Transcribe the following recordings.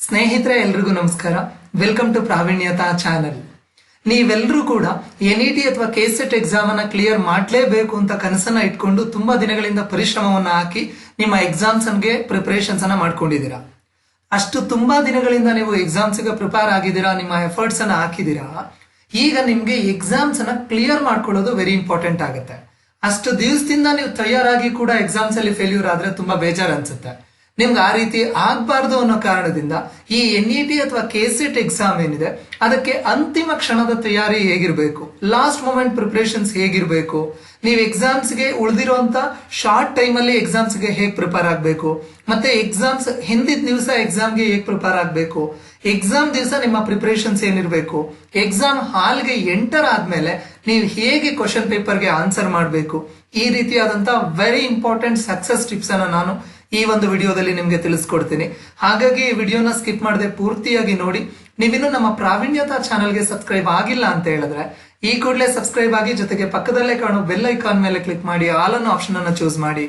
ಸ್ನೇಹಿತರೆ ಎಲ್ರಿಗೂ ನಮಸ್ಕಾರ. Welcome to Praveenyata channel. ನೀವೆಲ್ಲರೂ ಕೂಡ NET ಅಥವಾ KCET ಎಕ್ಸಾಮ್ ಅನ್ನ ಕ್ಲಿಯರ್ ಮಾಡಲೇಬೇಕು ಅಂತ ಕನಸನ್ನ ಇಟ್ಕೊಂಡು ತುಂಬಾ ದಿನಗಳಿಂದ ಪರಿಶ್ರಮವನ್ನ ಹಾಕಿ ನಿಮ್ಮ ಎಕ್ಸಾಮ್ಸ್ ಗೆ ಪ್ರಿಪರೇಷನ್ಸ್ ಅನ್ನ ಮಾಡ್ಕೊಂಡಿದ್ದೀರಾ. ಅಷ್ಟು ತುಂಬಾ ದಿನಗಳಿಂದ ನೀವು ಎಕ್ಸಾಮ್ಸ್ ಗೆ ಪ್ರಿಪೇರ್ ಆಗಿದ್ದೀರಾ, ನಿಮ್ಮ ಎಫರ್ಟ್ಸ್ ಅನ್ನ ಹಾಕಿದ್ದೀರಾ. ಈಗ ನಿಮ್ಗೆ ಎಕ್ಸಾಮ್ಸ್ ಅನ್ನ ಕ್ಲಿಯರ್ ಮಾಡ್ಕೊಳ್ಳೋದು ವೆರಿ ಇಂಪಾರ್ಟೆಂಟ್ ಆಗುತ್ತೆ. ಅಷ್ಟು ದಿವಸದಿಂದ ನೀವು ತಯಾರಾಗಿ ಕೂಡ ಎಕ್ಸಾಮ್ಸ್ ಅಲ್ಲಿ ಫೇಲ್ಯೂರ್ ಆದ್ರೆ ತುಂಬಾ ಬೇಜಾರು ಅನ್ಸುತ್ತೆ. ನಿಮ್ಗೆ ಆ ರೀತಿ ಆಗ್ಬಾರ್ದು ಅನ್ನೋ ಕಾರಣದಿಂದ ಈ NET ಅಥವಾ KCET ಎಕ್ಸಾಮ್ ಏನಿದೆ ಅದಕ್ಕೆ ಅಂತಿಮ ಕ್ಷಣದ ತಯಾರಿ ಹೇಗಿರ್ಬೇಕು, ಲಾಸ್ಟ್ ಮೊಮೆಂಟ್ ಪ್ರಿಪರೇಷನ್ಸ್ ಹೇಗಿರ್ಬೇಕು, ನೀವು ಎಕ್ಸಾಮ್ಸ್ಗೆ ಉಳಿದಿರುವಂತ ಶಾರ್ಟ್ ಟೈಮ್ ಅಲ್ಲಿ ಎಕ್ಸಾಮ್ಸ್ಗೆ ಹೇಗೆ ಪ್ರಿಪೇರ್ ಆಗಬೇಕು, ಮತ್ತೆ ಎಕ್ಸಾಮ್ಸ್ ಹಿಂದಿನ ದಿವಸ ಎಕ್ಸಾಮ್ಗೆ ಹೇಗೆ ಪ್ರಿಪೇರ್ ಆಗಬೇಕು, ಎಕ್ಸಾಮ್ ದಿವಸ ನಿಮ್ಮ ಪ್ರಿಪರೇಷನ್ಸ್ ಏನಿರಬೇಕು, ಎಕ್ಸಾಮ್ ಹಾಲ್ಗೆ ಎಂಟರ್ ಆದ್ಮೇಲೆ ನೀವು ಹೇಗೆ ಕ್ವಶನ್ ಪೇಪರ್ಗೆ ಆನ್ಸರ್ ಮಾಡಬೇಕು, ಈ ರೀತಿಯಾದಂತ ವೆರಿ ಇಂಪಾರ್ಟೆಂಟ್ ಸಕ್ಸಸ್ ಟಿಪ್ಸ್ ಅನ್ನ ನಾನು ಈ ಒಂದು ವಿಡಿಯೋದಲ್ಲಿ ನಿಮ್ಗೆ ತಿಳಿಸ್ಕೊಡ್ತೀನಿ. ಹಾಗಾಗಿ ಈ ವಿಡಿಯೋನ ಸ್ಕಿಪ್ ಮಾಡದೆ ಪೂರ್ತಿಯಾಗಿ ನೋಡಿ. ನೀವಿನ್ನು ನಮ್ಮ ಪ್ರಾವೀಣ್ಯತಾ ಚಾನಲ್ಗೆ ಸಬ್ಸ್ಕ್ರೈಬ್ ಆಗಿಲ್ಲ ಅಂತ ಹೇಳಿದ್ರೆ ಈ ಕೂಡಲೇ ಸಬ್ಸ್ಕ್ರೈಬ್ ಆಗಿ, ಜೊತೆಗೆ ಪಕ್ಕದಲ್ಲೇ ಕಾಣೋ ಬೆಲ್ ಐಕಾನ್ ಮೇಲೆ ಕ್ಲಿಕ್ ಮಾಡಿ ಆಲ್ ಅನ್ನೋ ಆಪ್ಷನ್ ಅನ್ನ ಚೂಸ್ ಮಾಡಿ.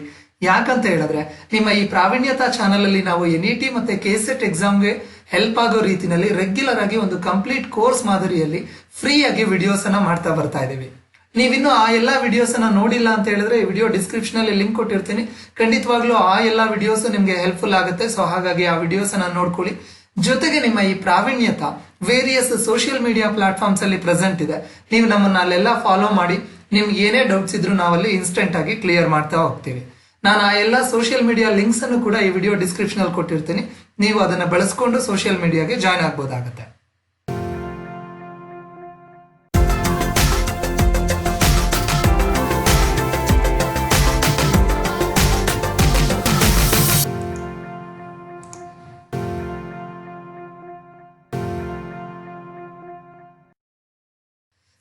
ಯಾಕಂತ ಹೇಳಿದ್ರೆ ನಿಮ್ಮ ಈ ಪ್ರಾವೀಣ್ಯತಾ ಚಾನಲ್ ಅಲ್ಲಿ ನಾವು NET ಮತ್ತೆ KCET ಎಕ್ಸಾಮ್ಗೆ ಹೆಲ್ಪ್ ಆಗೋ ರೀತಿನಲ್ಲಿ ರೆಗ್ಯುಲರ್ ಆಗಿ ಒಂದು ಕಂಪ್ಲೀಟ್ ಕೋರ್ಸ್ ಮಾದರಿಯಲ್ಲಿ ಫ್ರೀ ಆಗಿ ವಿಡಿಯೋಸ್ ಅನ್ನ ಮಾಡ್ತಾ ಬರ್ತಾ ಇದೀವಿ. ನೀವಿನ್ನು ಆ ಎಲ್ಲಾ ವಿಡಿಯೋಸ್ ಅನ್ನ ನೋಡಿಲ್ಲ ಅಂತ ಹೇಳಿದ್ರೆ ಈ ವಿಡಿಯೋ ಡಿಸ್ಕ್ರಿಪ್ಷನ್ ಅಲ್ಲಿ ಲಿಂಕ್ ಕೊಟ್ಟಿರ್ತೀನಿ. ಖಂಡಿತವಾಗ್ಲೂ ಆ ಎಲ್ಲಾ ವಿಡಿಯೋಸ್ ನಿಮ್ಗೆ ಹೆಲ್ಪ್ಫುಲ್ ಆಗುತ್ತೆ. ಸೊ ಹಾಗಾಗಿ ಆ ವಿಡಿಯೋಸ್ ಅನ್ನ ನೋಡ್ಕೊಳ್ಳಿ. ಜೊತೆಗೆ ನಿಮ್ಮ ಈ ಪ್ರಾವೀಣ್ಯತಾ ವೇರಿಯಸ್ ಸೋಷಿಯಲ್ ಮೀಡಿಯಾ ಪ್ಲಾಟ್ಫಾರ್ಮ್ಸ್ ಅಲ್ಲಿ ಪ್ರೆಸೆಂಟ್ ಇದೆ. ನೀವು ನಮ್ಮನ್ನ ಅಲ್ಲೆಲ್ಲ ಫಾಲೋ ಮಾಡಿ. ನಿಮ್ಗೆ ಏನೇ ಡೌಟ್ಸ್ ಇದ್ರು ನಾವಲ್ಲಿ ಇನ್ಸ್ಟೆಂಟ್ ಆಗಿ ಕ್ಲಿಯರ್ ಮಾಡ್ತಾ ಹೋಗ್ತೀವಿ. ನಾನು ಆ ಎಲ್ಲ ಸೋಷಿಯಲ್ ಮೀಡಿಯಾ ಲಿಂಕ್ಸ್ ಅನ್ನು ಕೂಡ ಈ ವಿಡಿಯೋ ಡಿಸ್ಕ್ರಿಪ್ಷನ್ ಅಲ್ಲಿ ಕೊಟ್ಟಿರ್ತೀನಿ. ನೀವು ಅದನ್ನ ಬಳಸ್ಕೊಂಡು ಸೋಷಿಯಲ್ ಮೀಡಿಯಾಗೆ ಜಾಯ್ನ್ ಆಗ್ಬೋದಾಗತ್ತೆ.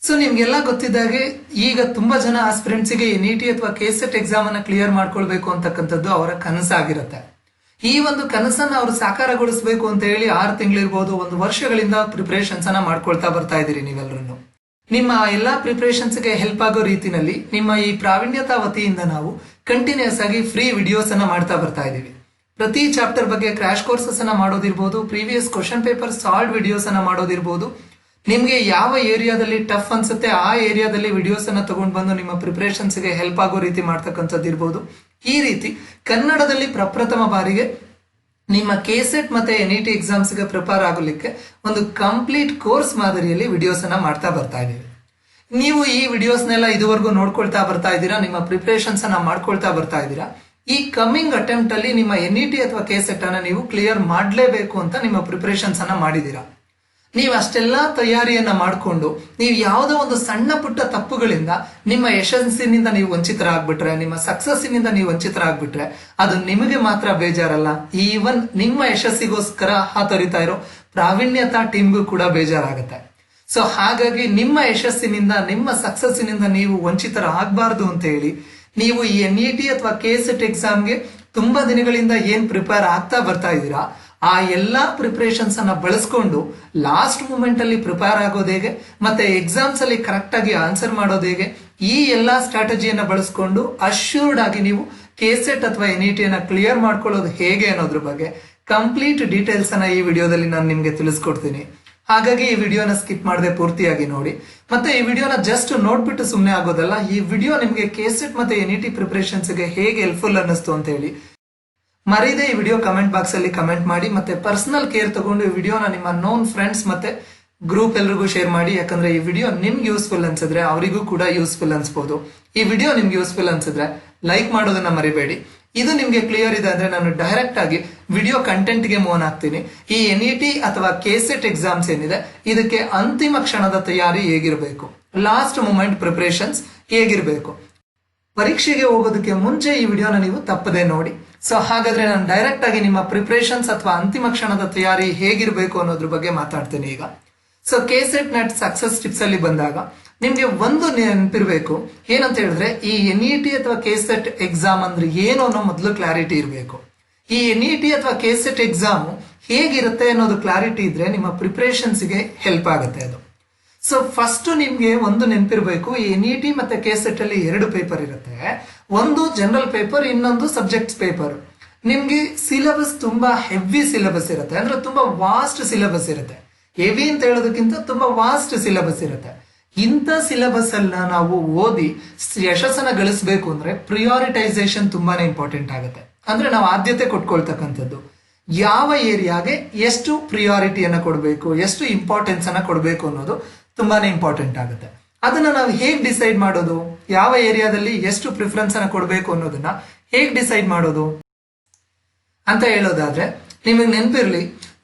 ಸೊ ನಿಮ್ಗೆಲ್ಲ ಗೊತ್ತಿದ್ದಾಗೆ ಈಗ ತುಂಬಾ ಜನ ಆಸ್ಪಿರೆಂಟ್ಸ್ಗೆ NET ಅಥವಾ KCET ಎಕ್ಸಾಮ್ ಅನ್ನ ಕ್ಲಿಯರ್ ಮಾಡ್ಕೊಳ್ಬೇಕು ಅಂತಕ್ಕಂಥದ್ದು ಅವರ ಕನಸಾಗಿರುತ್ತೆ. ಈ ಒಂದು ಕನಸನ್ನ ಅವರು ಸಾಕಾರಗೊಳಿಸಬೇಕು ಅಂತ ಹೇಳಿ 6 ತಿಂಗಳಿರ್ಬೋದು, 1 ವರ್ಷಗಳಿಂದ ಪ್ರಿಪರೇಷನ್ಸ್ ಅನ್ನ ಮಾಡ್ಕೊಳ್ತಾ ಬರ್ತಾ ಇದ್ದೀರಿ ನೀವೆಲ್ಲರೂ. ನಿಮ್ಮ ಎಲ್ಲಾ ಪ್ರಿಪರೇಷನ್ಸ್ಗೆ ಹೆಲ್ಪ್ ಆಗೋ ರೀತಿನಲ್ಲಿ ನಿಮ್ಮ ಈ ಪ್ರಾವೀಣ್ಯತಾ ವತಿಯಿಂದ ನಾವು ಕಂಟಿನ್ಯೂಸ್ ಆಗಿ ಫ್ರೀ ವಿಡಿಯೋಸ್ ಅನ್ನ ಮಾಡ್ತಾ ಬರ್ತಾ ಇದೀವಿ. ಪ್ರತಿ ಚಾಪ್ಟರ್ ಬಗ್ಗೆ ಕ್ರಾಶ್ ಕೋರ್ಸಸ್ ಅನ್ನ ಮಾಡೋದಿರ್ಬೋದು, previous question paper solve videos ಅನ್ನ ಮಾಡೋದಿರ್ಬೋದು, ನಿಮ್ಗೆ ಯಾವ ಏರಿಯಾದಲ್ಲಿ ಟಫ್ ಅನ್ಸುತ್ತೆ ಆ ಏರಿಯಾದಲ್ಲಿ ವಿಡಿಯೋಸ್ ಅನ್ನ ತಗೊಂಡು ಬಂದು ನಿಮ್ಮ ಪ್ರಿಪರೇಷನ್ಸ್ ಗೆ ಹೆಲ್ಪ್ ಆಗೋ ರೀತಿ ಮಾಡ್ತಕ್ಕಂಥದ್ದು ಇರ್ಬೋದು. ಈ ರೀತಿ ಕನ್ನಡದಲ್ಲಿ ಪ್ರಪ್ರಥಮ ಬಾರಿಗೆ ನಿಮ್ಮ KCET ಮತ್ತೆ NET ಎಕ್ಸಾಮ್ಸ್ ಗೆ ಪ್ರಿಪೇರ್ ಆಗಲಿಕ್ಕೆ ಒಂದು ಕಂಪ್ಲೀಟ್ ಕೋರ್ಸ್ ಮಾದರಿಯಲ್ಲಿ ವಿಡಿಯೋಸ್ ಅನ್ನ ಮಾಡ್ತಾ ಬರ್ತಾ ಇದೀವಿ. ನೀವು ಈ ವಿಡಿಯೋಸ್ನೆಲ್ಲ ಇದುವರೆಗೂ ನೋಡ್ಕೊಳ್ತಾ ಬರ್ತಾ ಇದ್ದೀರಾ, ನಿಮ್ಮ ಪ್ರಿಪರೇಷನ್ಸ್ ಅನ್ನ ಮಾಡ್ಕೊಳ್ತಾ ಬರ್ತಾ ಇದ್ದೀರಾ. ಈ ಕಮಿಂಗ್ ಅಟೆಂಪ್ಟ್ ಅಲ್ಲಿ ನಿಮ್ಮ NET ಅಥವಾ KCET ಅನ್ನ ನೀವು ಕ್ಲಿಯರ್ ಮಾಡಲೇಬೇಕು ಅಂತ ನಿಮ್ಮ ಪ್ರಿಪರೇಷನ್ಸ್ ಅನ್ನ ಮಾಡಿದೀರಾ. ನೀವು ಅಷ್ಟೆಲ್ಲಾ ತಯಾರಿಯನ್ನ ಮಾಡಿಕೊಂಡು ನೀವು ಯಾವುದೋ ಒಂದು ಸಣ್ಣ ಪುಟ್ಟ ತಪ್ಪುಗಳಿಂದ ನಿಮ್ಮ ಯಶಸ್ಸಿನಿಂದ ನೀವು ವಂಚಿತರಾಗ್ಬಿಟ್ರೆ, ನಿಮ್ಮ ಸಕ್ಸಸ್ಸಿನಿಂದ ನೀವು ವಂಚಿತರಾಗ್ಬಿಟ್ರೆ ಅದು ನಿಮಗೆ ಮಾತ್ರ ಬೇಜಾರಲ್ಲ, ಈವನ್ ನಿಮ್ಮ ಯಶಸ್ಸಿಗೋಸ್ಕರ ಹಾತೊರಿತಾ ಇರೋ ಪ್ರಾವೀಣ್ಯತಾ ಟೀಮ್ಗೂ ಕೂಡ ಬೇಜಾರಾಗುತ್ತೆ. ಸೊ ಹಾಗಾಗಿ ನಿಮ್ಮ ಯಶಸ್ಸಿನಿಂದ, ನಿಮ್ಮ ಸಕ್ಸಸ್ಸಿನಿಂದ ನೀವು ವಂಚಿತರಾಗಬಾರ್ದು ಅಂತ ಹೇಳಿ ನೀವು ಈ NET ಅಥವಾ KCET ಎಕ್ಸಾಮ್ಗೆ ತುಂಬಾ ದಿನಗಳಿಂದ ಏನ್ ಪ್ರಿಪೇರ್ ಆಗ್ತಾ ಬರ್ತಾ ಇದ್ದೀರಾ ಆ ಎಲ್ಲಾ ಪ್ರಿಪರೇಷನ್ಸ್ ಅನ್ನ ಬಳಸ್ಕೊಂಡು ಲಾಸ್ಟ್ ಮೂಮೆಂಟ್ ಅಲ್ಲಿ ಪ್ರಿಪೇರ್ ಆಗೋದು ಹೇಗೆ, ಮತ್ತೆ ಎಕ್ಸಾಮ್ಸ್ ಅಲ್ಲಿ ಕರೆಕ್ಟ್ ಆಗಿ ಆನ್ಸರ್ ಮಾಡೋದು ಹೇಗೆ, ಈ ಎಲ್ಲಾ ಸ್ಟ್ರಾಟಜಿಯನ್ನ ಬಳಸ್ಕೊಂಡು ಅಶ್ಯೂರ್ಡ್ ಆಗಿ ನೀವು KCET ಅಥವಾ NET ಅನ್ನ ಕ್ಲಿಯರ್ ಮಾಡ್ಕೊಳ್ಳೋದು ಹೇಗೆ ಅನ್ನೋದ್ರ ಬಗ್ಗೆ ಕಂಪ್ಲೀಟ್ ಡೀಟೇಲ್ಸ್ ಅನ್ನ ಈ ವಿಡಿಯೋದಲ್ಲಿ ನಾನು ನಿಮ್ಗೆ ತಿಳಿಸ್ಕೊಡ್ತೀನಿ. ಹಾಗಾಗಿ ಈ ವಿಡಿಯೋನ ಸ್ಕಿಪ್ ಮಾಡದೆ ಪೂರ್ತಿಯಾಗಿ ನೋಡಿ. ಮತ್ತೆ ಈ ವಿಡಿಯೋನ ಜಸ್ಟ್ ನೋಡ್ಬಿಟ್ಟು ಸುಮ್ಮನೆ ಆಗೋದಲ್ಲ, ಈ ವಿಡಿಯೋ ನಿಮ್ಗೆ KCET ಮತ್ತೆ NET ಪ್ರಿಪರೇಷನ್ಸ್ ಗೆ ಹೇಗೆ ಹೆಲ್ಪ್ಫುಲ್ ಅನ್ನಿಸ್ತು ಅಂತ ಹೇಳಿ ಮರೀದೆ ಈ ವಿಡಿಯೋ ಕಮೆಂಟ್ ಬಾಕ್ಸ್ ಅಲ್ಲಿ ಕಮೆಂಟ್ ಮಾಡಿ. ಮತ್ತೆ ಪರ್ಸನಲ್ ಕೇರ್ ತಗೊಂಡು ಈ ವಿಡಿಯೋನ ನಿಮ್ಮ ನೋನ್ ಫ್ರೆಂಡ್ಸ್ ಮತ್ತೆ ಗ್ರೂಪ್ ಎಲ್ರಿಗೂ ಶೇರ್ ಮಾಡಿ. ಯಾಕಂದ್ರೆ ಈ ವಿಡಿಯೋ ನಿಮ್ಗೆ ಯೂಸ್ಫುಲ್ ಅನ್ಸಿದ್ರೆ ಅವರಿಗೂ ಕೂಡ ಯೂಸ್ಫುಲ್ ಅನ್ಸ್ಬೋದು. ಈ ವಿಡಿಯೋ ನಿಮ್ಗೆ ಯೂಸ್ಫುಲ್ ಅನ್ಸಿದ್ರೆ ಲೈಕ್ ಮಾಡೋದನ್ನ ಮರಿಬೇಡಿ. ಇದು ನಿಮ್ಗೆ ಕ್ಲಿಯರ್ ಇದೆ ಅಂದ್ರೆ ನಾನು ಡೈರೆಕ್ಟ್ ಆಗಿ ವಿಡಿಯೋ ಕಂಟೆಂಟ್ ಗೆ ಮೂವ್ ಆಗ್ತೀನಿ. ಈ NET ಅಥವಾ KCET ಎಕ್ಸಾಮ್ಸ್ ಏನಿದೆ ಇದಕ್ಕೆ ಅಂತಿಮ ಕ್ಷಣದ ತಯಾರಿ ಹೇಗಿರಬೇಕು, ಲಾಸ್ಟ್ ಮೂಮೆಂಟ್ ಪ್ರಿಪರೇಷನ್ಸ್ ಹೇಗಿರಬೇಕು, ಪರೀಕ್ಷೆಗೆ ಹೋಗೋದಕ್ಕೆ ಮುಂಚೆ ಈ ವಿಡಿಯೋನ ನೀವು ತಪ್ಪದೆ ನೋಡಿ. ಸೊ ಹಾಗಾದ್ರೆ ನಾನು ಡೈರೆಕ್ಟ್ ಆಗಿ ನಿಮ್ಮ ಪ್ರಿಪರೇಷನ್ಸ್ ಅಥವಾ ಅಂತಿಮ ಕ್ಷಣದ ತಯಾರಿ ಹೇಗಿರಬೇಕು ಅನ್ನೋದ್ರ ಬಗ್ಗೆ ಮಾತಾಡ್ತೀನಿ ಈಗ. So KCET NET success tips ಅಲ್ಲಿ ಬಂದಾಗ ನಿಮ್ಗೆ ಒಂದು ನೆನಪಿರ್ಬೇಕು, ಏನಂತ ಹೇಳಿದ್ರೆ ಈ NET ಅಥವಾ KCET ಎಕ್ಸಾಮ್ ಅಂದ್ರೆ ಏನು ಅನ್ನೋ ಮೊದಲು ಕ್ಲಾರಿಟಿ ಇರಬೇಕು. ಈ NET ಅಥವಾ KCET ಎಕ್ಸಾಮ್ ಹೇಗಿರುತ್ತೆ ಅನ್ನೋದು ಕ್ಲಾರಿಟಿ ಇದ್ರೆ ನಿಮ್ಮ ಪ್ರಿಪರೇಷನ್ಸ್ಗೆ ಹೆಲ್ಪ್ ಆಗುತ್ತೆ ಅದು. ಸೊ ಫಸ್ಟ್ ನಿಮ್ಗೆ ಒಂದು ನೆನಪಿರ್ಬೇಕು, ಈ NET ಮತ್ತೆ KCET ಅಲ್ಲಿ 2 ಪೇಪರ್ ಇರುತ್ತೆ. ಒಂದು ಜನರಲ್ ಪೇಪರ್, ಇನ್ನೊಂದು ಸಬ್ಜೆಕ್ಟ್ಸ್ ಪೇಪರ್. ನಿಮ್ಗೆ ಸಿಲೆಬಸ್ ತುಂಬಾ ಹೆವಿ ಸಿಲೆಬಸ್ ಇರುತ್ತೆ, ಅಂದ್ರೆ ತುಂಬಾ ವಾಸ್ಟ್ ಸಿಲೆಬಸ್ ಇರುತ್ತೆ. ಹೆವಿ ಅಂತ ಹೇಳೋದಕ್ಕಿಂತ ತುಂಬಾ ವಾಸ್ಟ್ ಸಿಲೆಬಸ್ ಇರುತ್ತೆ. ಇಂಥ ಸಿಲೆಬಸ್ ಅನ್ನ ನಾವು ಓದಿ ಯಶಸ್ಸನ್ನ ಗಳಿಸಬೇಕು ಅಂದ್ರೆ ಪ್ರಿಯಾರಿಟೈಸೇಷನ್ ತುಂಬಾನೇ ಇಂಪಾರ್ಟೆಂಟ್ ಆಗುತ್ತೆ. ಅಂದ್ರೆ ನಾವು ಆದ್ಯತೆ ಕೊಟ್ಕೊಳ್ತಕ್ಕಂಥದ್ದು, ಯಾವ ಏರಿಯಾಗೆ ಎಷ್ಟು ಪ್ರಿಯಾರಿಟಿಯನ್ನ ಕೊಡಬೇಕು, ಎಷ್ಟು ಇಂಪಾರ್ಟೆನ್ಸ್ ಅನ್ನ ಕೊಡಬೇಕು ಅನ್ನೋದು ತುಂಬಾನೇ ಇಂಪಾರ್ಟೆಂಟ್ ಆಗುತ್ತೆ. ಅದನ್ನ ನಾವು ಹೇಗ್ ಡಿಸೈಡ್ ಮಾಡೋದು, ಯಾವ ಏರಿಯಾದಲ್ಲಿ ಎಷ್ಟು ಪ್ರಿಫರೆನ್ಸ್ ಅನ್ನ ಕೊಡಬೇಕು ಅನ್ನೋದನ್ನ ಹೇಗ್ ಡಿಸೈಡ್ ಮಾಡೋದು ಅಂತ ಹೇಳೋದಾದ್ರೆ, ನಿಮಗೆ ನೆನಪಿರ್ಲಿ,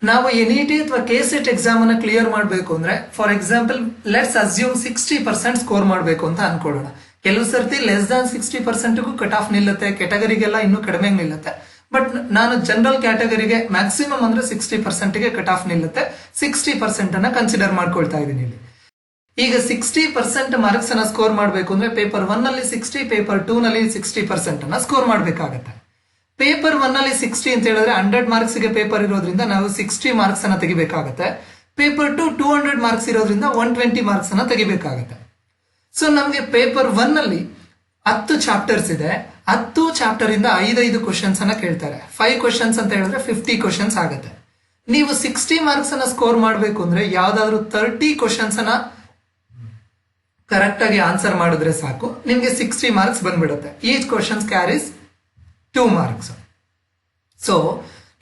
ನಾವು NET ಅಥವಾ KCET ಎಕ್ಸಾಮ್ ಅನ್ನ ಕ್ಲಿಯರ್ ಮಾಡಬೇಕು ಅಂದ್ರೆ, for example let's assume 60% score ಮಾಡಬೇಕು ಅಂತ ಅನ್ಕೊಳ್ಳೋಣ. ಕೆಲವು ಸರ್ತಿ ಲೆಸ್ ದಾನ್ 60%ಗೂ ಕಟ್ ಆಫ್ ನಿಲ್ಲುತ್ತೆ, ಕೆಟಗರಿಗೆಲ್ಲ ಇನ್ನೂ ಕಡಿಮೆ ನಿಲ್ಲುತ್ತೆ. ಬಟ್ ನಾನು ಜನರಲ್ ಕ್ಯಾಟಗರಿಗೆ ಮ್ಯಾಕ್ಸಿಮಮ್ ಅಂದ್ರೆ 60%ಗೆ ಕಟ್ ಆಫ್ ನಿಲ್ಲುತ್ತೆ. 60% ಅನ್ನ ಕನ್ಸಿಡರ್ ಮಾಡ್ಕೊಳ್ತಾ ಇದ್ದೀನಿ ಇಲ್ಲಿ. ಈಗ 60% ಮಾರ್ಕ್ಸ್ ಅನ್ನ ಸ್ಕೋರ್ ಮಾಡಬೇಕು ಅಂದ್ರೆ ಪೇಪರ್ 1 ನಲ್ಲಿ 60, ಪೇಪರ್ 2 ನಲ್ಲಿ 60% ಅನ್ನ ಸ್ಕೋರ್ ಮಾಡಬೇಕಾಗತ್ತೆ. ಪೇಪರ್ 1 ನಲ್ಲಿ 60 ಅಂತ ಹೇಳಿದ್ರೆ 100 ಮಾರ್ಕ್ಸ್ ಗೆ ಪೇಪರ್ ಇರೋದ್ರಿಂದ ನಾವು 60 ಮಾರ್ಕ್ಸ್ ಅನ್ನ ತೆಗಿಬೇಕಾಗತ್ತೆ. ಪೇಪರ್ 2 200 ಮಾರ್ಕ್ಸ್ ಇರೋದ್ರಿಂದ 120 ಮಾರ್ಕ್ಸ್ ಅನ್ನ ತೆಗಿಬೇಕಾಗತ್ತೆ. ಸೊ ನಮ್ಗೆ ಪೇಪರ್ 1 ನಲ್ಲಿ 10 ಚಾಪ್ಟರ್ಸ್ ಇದೆ. 10 ಚಾಪ್ಟರ್ ಇಂದ 5 ಕ್ವಶನ್ಸ್ ಅನ್ನ ಕೇಳ್ತಾರೆ. 5 ಕ್ವಶನ್ಸ್ ಅಂತ ಹೇಳಿದ್ರೆ 50 ಕ್ವಶನ್ಸ್ ಆಗುತ್ತೆ. ನೀವು 60 ಮಾರ್ಕ್ಸ್ ಅನ್ನ ಸ್ಕೋರ್ ಮಾಡಬೇಕು ಅಂದ್ರೆ ಯಾವ್ದಾದ್ರು 30 ಕ್ವಶನ್ಸ್ ಅನ್ನ ಕರೆಕ್ಟ್ ಆಗಿ ಆನ್ಸರ್ ಮಾಡಿದ್ರೆ ಸಾಕು, ನಿಮ್ಗೆ 60 ಮಾರ್ಕ್ಸ್ ಬಂದ್ಬಿಡುತ್ತೆ. Each questions carries 2 marks. So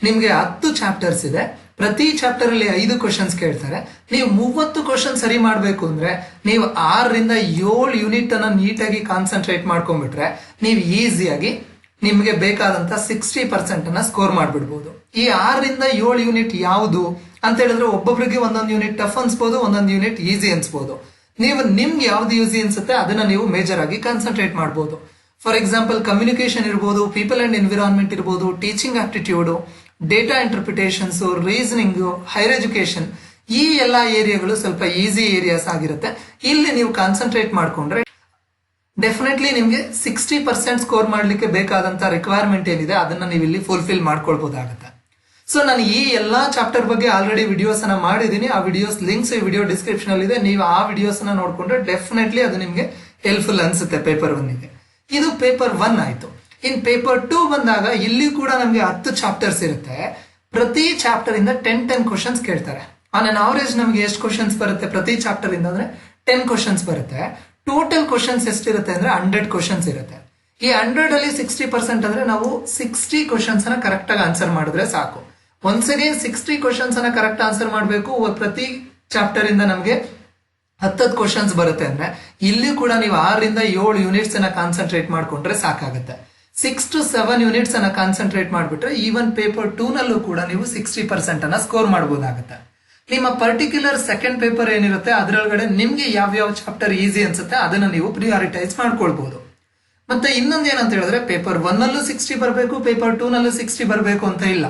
ನಿಮ್ಗೆ 10 ಚಾಪ್ಟರ್ಸ್ ಇದೆ, ಪ್ರತಿ ಚಾಪ್ಟರ್ ಅಲ್ಲಿ 5 ಕ್ವಶನ್ಸ್ ಕೇಳ್ತಾರೆ. ನೀವು 30 ಕ್ವಶನ್ ಸರಿ ಮಾಡಬೇಕು ಅಂದ್ರೆ ನೀವು 6 ರಿಂದ 7 ಯೂನಿಟ್ ಅನ್ನ ನೀಟಾಗಿ ಕಾನ್ಸಂಟ್ರೇಟ್ ಮಾಡ್ಕೊಂಡ್ಬಿಟ್ರೆ ನೀವು ಈಸಿಯಾಗಿ ನಿಮ್ಗೆ ಬೇಕಾದಂತ 60% ಅನ್ನ ಸ್ಕೋರ್ ಮಾಡ್ಬಿಡ್ಬೋದು. ಈ 6 ರಿಂದ 7 ಯೂನಿಟ್ ಯಾವುದು ಅಂತ ಹೇಳಿದ್ರೆ ಒಬ್ಬೊಬ್ರಿಗೆ ಒಂದೊಂದು ಯೂನಿಟ್ ಟಫ್ ಅನ್ಸ್ಬೋದು, ಒಂದೊಂದು ಯೂನಿಟ್ ಈಸಿ ಅನ್ಸ್ಬೋದು. ನಿಮ್ಗೆ ಯಾವ್ದು ಈಸಿ ಅನ್ಸುತ್ತೆ ಅದನ್ನ ನೀವು ಮೇಜರ್ ಆಗಿ ಕಾನ್ಸಂಟ್ರೇಟ್ ಮಾಡ್ಬೋದು. ಫಾರ್ ಎಕ್ಸಾಂಪಲ್ ಕಮ್ಯುನಿಕೇಶನ್ ಇರ್ಬೋದು, ಪೀಪಲ್ ಅಂಡ್ ಎನ್ವಿರಾನ್ಮೆಂಟ್ ಇರ್ಬೋದು, teaching aptitude, data interpretations, reasoning, higher education, ಈ ಎಲ್ಲಾ ಏರಿಯಾಗಳು ಸ್ವಲ್ಪ ಈಸಿ ಏರಿಯಾಸ್ ಆಗಿರುತ್ತೆ. ಇಲ್ಲಿ ನೀವು ಕಾನ್ಸಂಟ್ರೇಟ್ ಮಾಡ್ಕೊಂಡ್ರೆ ಡೆಫಿನೆಟ್ಲಿ ನಿಮ್ಗೆ 60% ಸ್ಕೋರ್ ಮಾಡ್ಲಿಕ್ಕೆ ಬೇಕಾದಂತ ರಿಕ್ವೈರ್ಮೆಂಟ್ ಏನಿದೆ ಅದನ್ನ ನೀವು ಇಲ್ಲಿ ಫುಲ್ಫಿಲ್ ಮಾಡ್ಕೊಳ್ಬಹುದಾಗುತ್ತೆ. ಸೊ ನಾನು ಈ ಎಲ್ಲಾ ಚಾಪ್ಟರ್ ಬಗ್ಗೆ ಆಲ್ರೆಡಿ ವಿಡಿಯೋಸ್ ಅನ್ನ ಮಾಡಿದೀನಿ. ಆ ವಿಡಿಯೋಸ್ ಲಿಂಕ್ಸ್ ಈ ವಿಡಿಯೋ ಡಿಸ್ಕ್ರಿಪ್ಷನ್ ಅಲ್ಲಿ ಇದೆ. ನೀವು ಆ ವಿಡಿಯೋಸ್ ಅನ್ನ ನೋಡ್ಕೊಂಡ್ರೆ ಡೆಫಿನೆಟ್ಲಿ ಅದು ನಿಮ್ಗೆ ಹೆಲ್ಪ್ಫುಲ್ ಅನ್ಸುತ್ತೆ ಪೇಪರ್ 1 ಗೆ. ಇದು ಪೇಪರ್ 1 ಆಯ್ತು. ಇನ್ ಪೇಪರ್ 2 ಬಂದಾಗ ಇಲ್ಲಿ ಕೂಡ ನಮ್ಗೆ 10 ಚಾಪ್ಟರ್ಸ್ ಇರುತ್ತೆ. ಪ್ರತಿ ಚಾಪ್ಟರ್ ಇಂದ 10 ಕ್ವಶನ್ಸ್ ಕೇಳ್ತಾರೆ. ಆನ್ ಅನ್ ಅವರೇಜ್ ನಮ್ಗೆ ಎಷ್ಟು ಕ್ವಶನ್ಸ್ ಬರುತ್ತೆ ಪ್ರತಿ ಚಾಪ್ಟರ್ ಇಂದ ಅಂದ್ರೆ 10 ಕ್ವಶನ್ಸ್ ಬರುತ್ತೆ. ಟೋಟಲ್ ಕ್ವಶನ್ಸ್ ಎಷ್ಟಿರುತ್ತೆ ಅಂದ್ರೆ 100 ಕ್ವಶನ್ಸ್ ಇರುತ್ತೆ. ಈ 100 ಅಲ್ಲಿ 60% ಅಂದ್ರೆ ನಾವು 60 ಕ್ವಶನ್ಸ್ ಅನ್ನ ಕರೆಕ್ಟ್ ಆಗಿ ಆನ್ಸರ್ ಮಾಡಿದ್ರೆ ಸಾಕು. ಒಂದ್ಸರಿ 60 ಕ್ವಶನ್ಸ್ ಅನ್ನ ಕರೆಕ್ಟ್ ಆನ್ಸರ್ ಮಾಡಬೇಕು. ಪ್ರತಿ ಚಾಪ್ಟರ್ ಇಂದ ನಮ್ಗೆ 10 ಕ್ವಶನ್ಸ್ ಬರುತ್ತೆ ಅಂದ್ರೆ ಇಲ್ಲಿ ಕೂಡ ನೀವು 6 ರಿಂದ 7 ಯೂನಿಟ್ಸ್ ಅನ್ನ ಕಾನ್ಸಂಟ್ರೇಟ್ ಮಾಡ್ಕೊಂಡ್ರೆ ಸಾಕಾಗುತ್ತೆ. 6 to 7 ಯೂನಿಟ್ಸ್ ಅನ್ನ ಕಾನ್ಸಂಟ್ರೇಟ್ ಮಾಡ್ಬಿಟ್ರೆ ಈವನ್ ಪೇಪರ್ 2 ನಲ್ಲೂ ಕೂಡ ನೀವು 60% ಅನ್ನ ಸ್ಕೋರ್ ಮಾಡಬಹುದಾಗುತ್ತೆ. ನಿಮ್ಮ ಪರ್ಟಿಕ್ಯುಲರ್ ಸೆಕೆಂಡ್ ಪೇಪರ್ ಏನಿರುತ್ತೆ ಅದರೊಳಗಡೆ ನಿಮ್ಗೆ ಯಾವ್ಯಾವ ಚಾಪ್ಟರ್ ಈಸಿ ಅನ್ಸುತ್ತೆ ಅದನ್ನ ನೀವು ಪ್ರಿಯಾರಿಟೈಸ್ ಮಾಡ್ಕೊಳ್ಬಹುದು. ಮತ್ತೆ ಇನ್ನೊಂದು ಏನಂತ ಹೇಳಿದ್ರೆ ಪೇಪರ್ 1 ನಲ್ಲೂ 60 ಬರಬೇಕು, ಪೇಪರ್ 2 ನಲ್ಲೂ 60 ಬರಬೇಕು ಅಂತ ಇಲ್ಲ.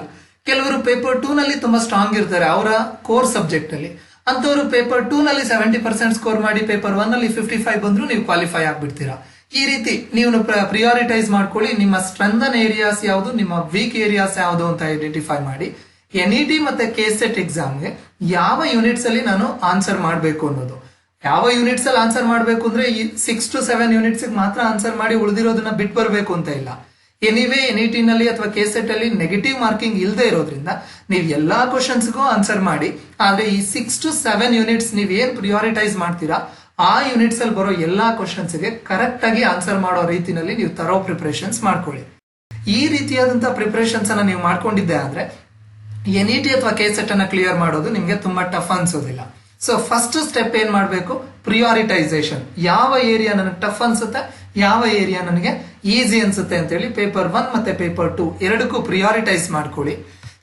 ಕೆಲವರು ಪೇಪರ್ 2 ನಲ್ಲಿ ತುಂಬಾ ಸ್ಟ್ರಾಂಗ್ ಇರ್ತಾರೆ ಅವರ ಕೋರ್ ಸಬ್ಜೆಕ್ಟ್ ಅಲ್ಲಿ. ಅಂತವರು ಪೇಪರ್ 2 ನಲ್ಲಿ 70% ಸ್ಕೋರ್ ಮಾಡಿ ಪೇಪರ್ 1 ನಲ್ಲಿ 55 ಬಂದ್ರು ನೀವು ಕ್ವಾಲಿಫೈ ಆಗ್ಬಿಡ್ತೀರಾ. ಈ ರೀತಿ ನೀವು ಪ್ರಿಯಾರಿಟೈಸ್ ಮಾಡ್ಕೊಳ್ಳಿ. ನಿಮ್ಮ ಸ್ಟ್ರೆಂಥನ್ ಏರಿಯಾಸ್ ಯಾವುದು, ನಿಮ್ಮ ವೀಕ್ ಏರಿಯಾಸ್ ಯಾವುದು ಅಂತ ಐಡೆಂಟಿಫೈ ಮಾಡಿ NET ಮತ್ತೆ KCET ಎಕ್ಸಾಮ್ಗೆ ಯಾವ ಯೂನಿಟ್ಸ್ ಅಲ್ಲಿ ನಾನು ಆನ್ಸರ್ ಮಾಡಬೇಕು ಅನ್ನೋದು. ಯಾವ ಯೂನಿಟ್ಸ್ ಅಲ್ಲಿ ಆನ್ಸರ್ ಮಾಡಬೇಕು ಅಂದ್ರೆ ಈ 6 to 7 ಯೂನಿಟ್ಸ್ ಮಾತ್ರ ಆನ್ಸರ್ ಮಾಡಿ ಉಳಿದಿರೋದನ್ನ ಬಿಟ್ಟು ಬರಬೇಕು ಅಂತ ಇಲ್ಲ. ಎನಿವೇ NET ನಲ್ಲಿ ಅಥವಾ KCET ಅಲ್ಲಿ ನೆಗೆಟಿವ್ ಮಾರ್ಕಿಂಗ್ ಇಲ್ಲದೆ ಇರೋದ್ರಿಂದ ನೀವು ಎಲ್ಲಾ ಕ್ವಶನ್ಸ್ಗೂ ಆನ್ಸರ್ ಮಾಡಿ. ಆದ್ರೆ ಈ 6 to 7 ಯೂನಿಟ್ಸ್ ನೀವ್ ಏನ್ ಪ್ರಿಯಾರಿಟೈಸ್ ಮಾಡ್ತೀರಾ ಆ ಯೂನಿಟ್ಸ್ ಅಲ್ಲಿ ಬರೋ ಎಲ್ಲಾ ಕ್ವಶನ್ಸ್ ಗೆ ಕರೆಕ್ಟ್ ಆಗಿ ಆನ್ಸರ್ ಮಾಡೋ ರೀತಿನಲ್ಲಿ ನೀವು ತರೋ ಪ್ರಿಪರೇಷನ್ಸ್ ಮಾಡ್ಕೊಳ್ಳಿ. ಈ ರೀತಿಯಾದಂತಹ ಪ್ರಿಪರೇಷನ್ಸ್ ಅನ್ನ ನೀವು ಮಾಡ್ಕೊಂಡಿದ್ದೆ ಆದ್ರೆ NET ಅಥವಾ KCET ಅನ್ನ ಕ್ಲಿಯರ್ ಮಾಡೋದು ನಿಮ್ಗೆ ತುಂಬಾ ಟಫ್ ಅನ್ಸೋದಿಲ್ಲ. ಸೊ ಫಸ್ಟ್ ಸ್ಟೆಪ್ ಏನ್ ಮಾಡ್ಬೇಕು, ಪ್ರಿಯಾರಿಟೈಸೇಷನ್. ಯಾವ ಏರಿಯಾ ನನಗೆ ಟಫ್ ಅನ್ಸುತ್ತೆ, ಯಾವ ಏರಿಯಾ ನನಗೆ ಈಸಿ ಅನ್ಸುತ್ತೆ ಅಂತ ಹೇಳಿ ಪೇಪರ್ 1 ಮತ್ತೆ ಪೇಪರ್ 2 ಎರಡಕ್ಕೂ ಪ್ರಿಯಾರಿಟೈಸ್ ಮಾಡ್ಕೊಳ್ಳಿ.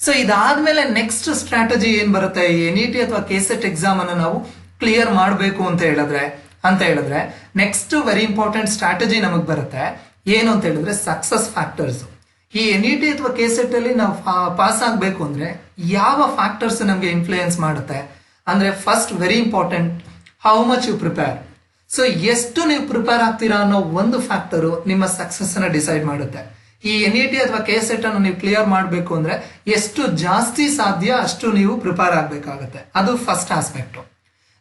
ಸೊ ಇದಾದ್ಮೇಲೆ ನೆಕ್ಸ್ಟ್ ಸ್ಟ್ರಾಟಜಿ ಏನ್ ಬರುತ್ತೆ, NET ಅಥವಾ KCET ಎಕ್ಸಾಮ್ ಅನ್ನು ನಾವು ಕ್ಲಿಯರ್ ಮಾಡಬೇಕು ಅಂತ ಹೇಳಿದ್ರೆ ನೆಕ್ಸ್ಟ್ ವೆರಿ ಇಂಪಾರ್ಟೆಂಟ್ ಸ್ಟ್ರಾಟಜಿ ನಮಗ್ ಬರುತ್ತೆ. ಏನು ಅಂತ ಹೇಳಿದ್ರೆ ಸಕ್ಸಸ್ ಫ್ಯಾಕ್ಟರ್ಸ್. ಈ NET ಅಥವಾ KCET ಅಲ್ಲಿ ನಾವು ಪಾಸ್ ಆಗ್ಬೇಕು ಅಂದ್ರೆ ಯಾವ ಫ್ಯಾಕ್ಟರ್ಸ್ ನಮ್ಗೆ ಇನ್ಫ್ಲೂಯೆನ್ಸ್ ಮಾಡುತ್ತೆ ಅಂದ್ರೆ first very important how much you prepare. So ಎಷ್ಟು ನೀವು ಪ್ರಿಪೇರ್ ಆಗ್ತೀರಾ ಅನ್ನೋ ಒಂದು ಫ್ಯಾಕ್ಟರ್ ನಿಮ್ಮ ಸಕ್ಸಸ್ ಅನ್ನ ಡಿಸೈಡ್ ಮಾಡುತ್ತೆ. ಈ NET ಅಥವಾ KCET ಅನ್ನು ನೀವು ಕ್ಲಿಯರ್ ಮಾಡಬೇಕು ಅಂದ್ರೆ ಎಷ್ಟು ಜಾಸ್ತಿ ಸಾಧ್ಯ ಅಷ್ಟು ನೀವು ಪ್ರಿಪೇರ್ ಆಗ್ಬೇಕಾಗತ್ತೆ. ಅದು ಫಸ್ಟ್ ಆಸ್ಪೆಕ್ಟ್.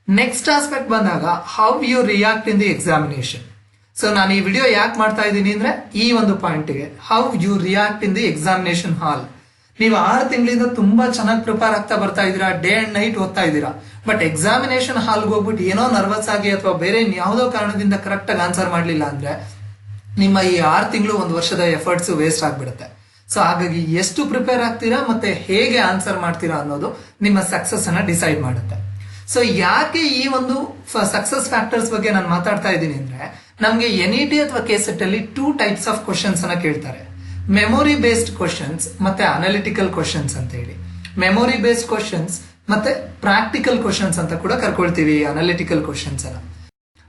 ನೆಕ್ಸ್ಟ್ ಆಸ್ಪೆಕ್ಟ್ ಬಂದಾಗ how you react in the examination. So ನಾನು ಈ ವಿಡಿಯೋ ಯಾಕೆ ಮಾಡ್ತಾ ಇದ್ದೀನಿ ಅಂದ್ರೆ ಈ ಒಂದು ಪಾಯಿಂಟ್ಗೆ, how you react in the examination hall. ನೀವು 6 ತಿಂಗಳಿಂದ ತುಂಬಾ ಚೆನ್ನಾಗಿ ಪ್ರಿಪೇರ್ ಆಗ್ತಾ ಬರ್ತಾ ಇದ್ದೀರಾ, ಡೇ ಅಂಡ್ ನೈಟ್ ಓದ್ತಾ ಇದ್ದೀರಾ, ಬಟ್ ಎಕ್ಸಾಮಿನೇಷನ್ ಹಾಲ್ಗೆ ಹೋಗ್ಬಿಟ್ಟು ಏನೋ ನರ್ವಸ್ ಆಗಿ ಅಥವಾ ಬೇರೆ ಯಾವುದೋ ಕಾರಣದಿಂದ ಕರೆಕ್ಟ್ ಆಗಿ ಆನ್ಸರ್ ಮಾಡ್ಲಿಲ್ಲ ಅಂದ್ರೆ ನಿಮ್ಮ ಈ 6 ತಿಂಗಳು 1 ವರ್ಷದ ಎಫರ್ಟ್ಸ್ ವೇಸ್ಟ್ ಆಗ್ಬಿಡುತ್ತೆ. ಸೊ ಹಾಗಾಗಿ ಎಷ್ಟು ಪ್ರಿಪೇರ್ ಆಗ್ತೀರಾ ಮತ್ತೆ ಹೇಗೆ ಆನ್ಸರ್ ಮಾಡ್ತೀರಾ ಅನ್ನೋದು ನಿಮ್ಮ ಸಕ್ಸಸ್ ಅನ್ನ ಡಿಸೈಡ್ ಮಾಡುತ್ತೆ. ಸೊ ಯಾಕೆ ಈ ಒಂದು ಸಕ್ಸಸ್ ಫ್ಯಾಕ್ಟರ್ಸ್ ಬಗ್ಗೆ ನಾನು ಮಾತಾಡ್ತಾ ಇದ್ದೀನಿ ಅಂದ್ರೆ, ನಮ್ಗೆ NET ಅಥವಾ KCET ಅಲ್ಲಿ 2 ಟೈಪ್ಸ್ ಆಫ್ ಕ್ವಶನ್ಸ್ ಅನ್ನ ಕೇಳ್ತಾರೆ. ಮೆಮೊರಿ ಬೇಸ್ಡ್ ಕ್ವಶನ್ಸ್ ಮತ್ತೆ ಅನಾಲಿಟಿಕಲ್ ಕ್ವಶನ್ಸ್ ಅಂತ ಹೇಳಿ. ಮೆಮೊರಿ ಬೇಸ್ಡ್ ಕ್ವಶನ್ಸ್ ಮತ್ತೆ ಪ್ರಾಕ್ಟಿಕಲ್ ಕ್ವಶನ್ಸ್ ಅಂತ ಕೂಡ ಕರ್ಕೊಳ್ತೀವಿ ಅನಾಲಿಟಿಕಲ್ ಕ್ವಶನ್ಸ್ ಅನ್ನ.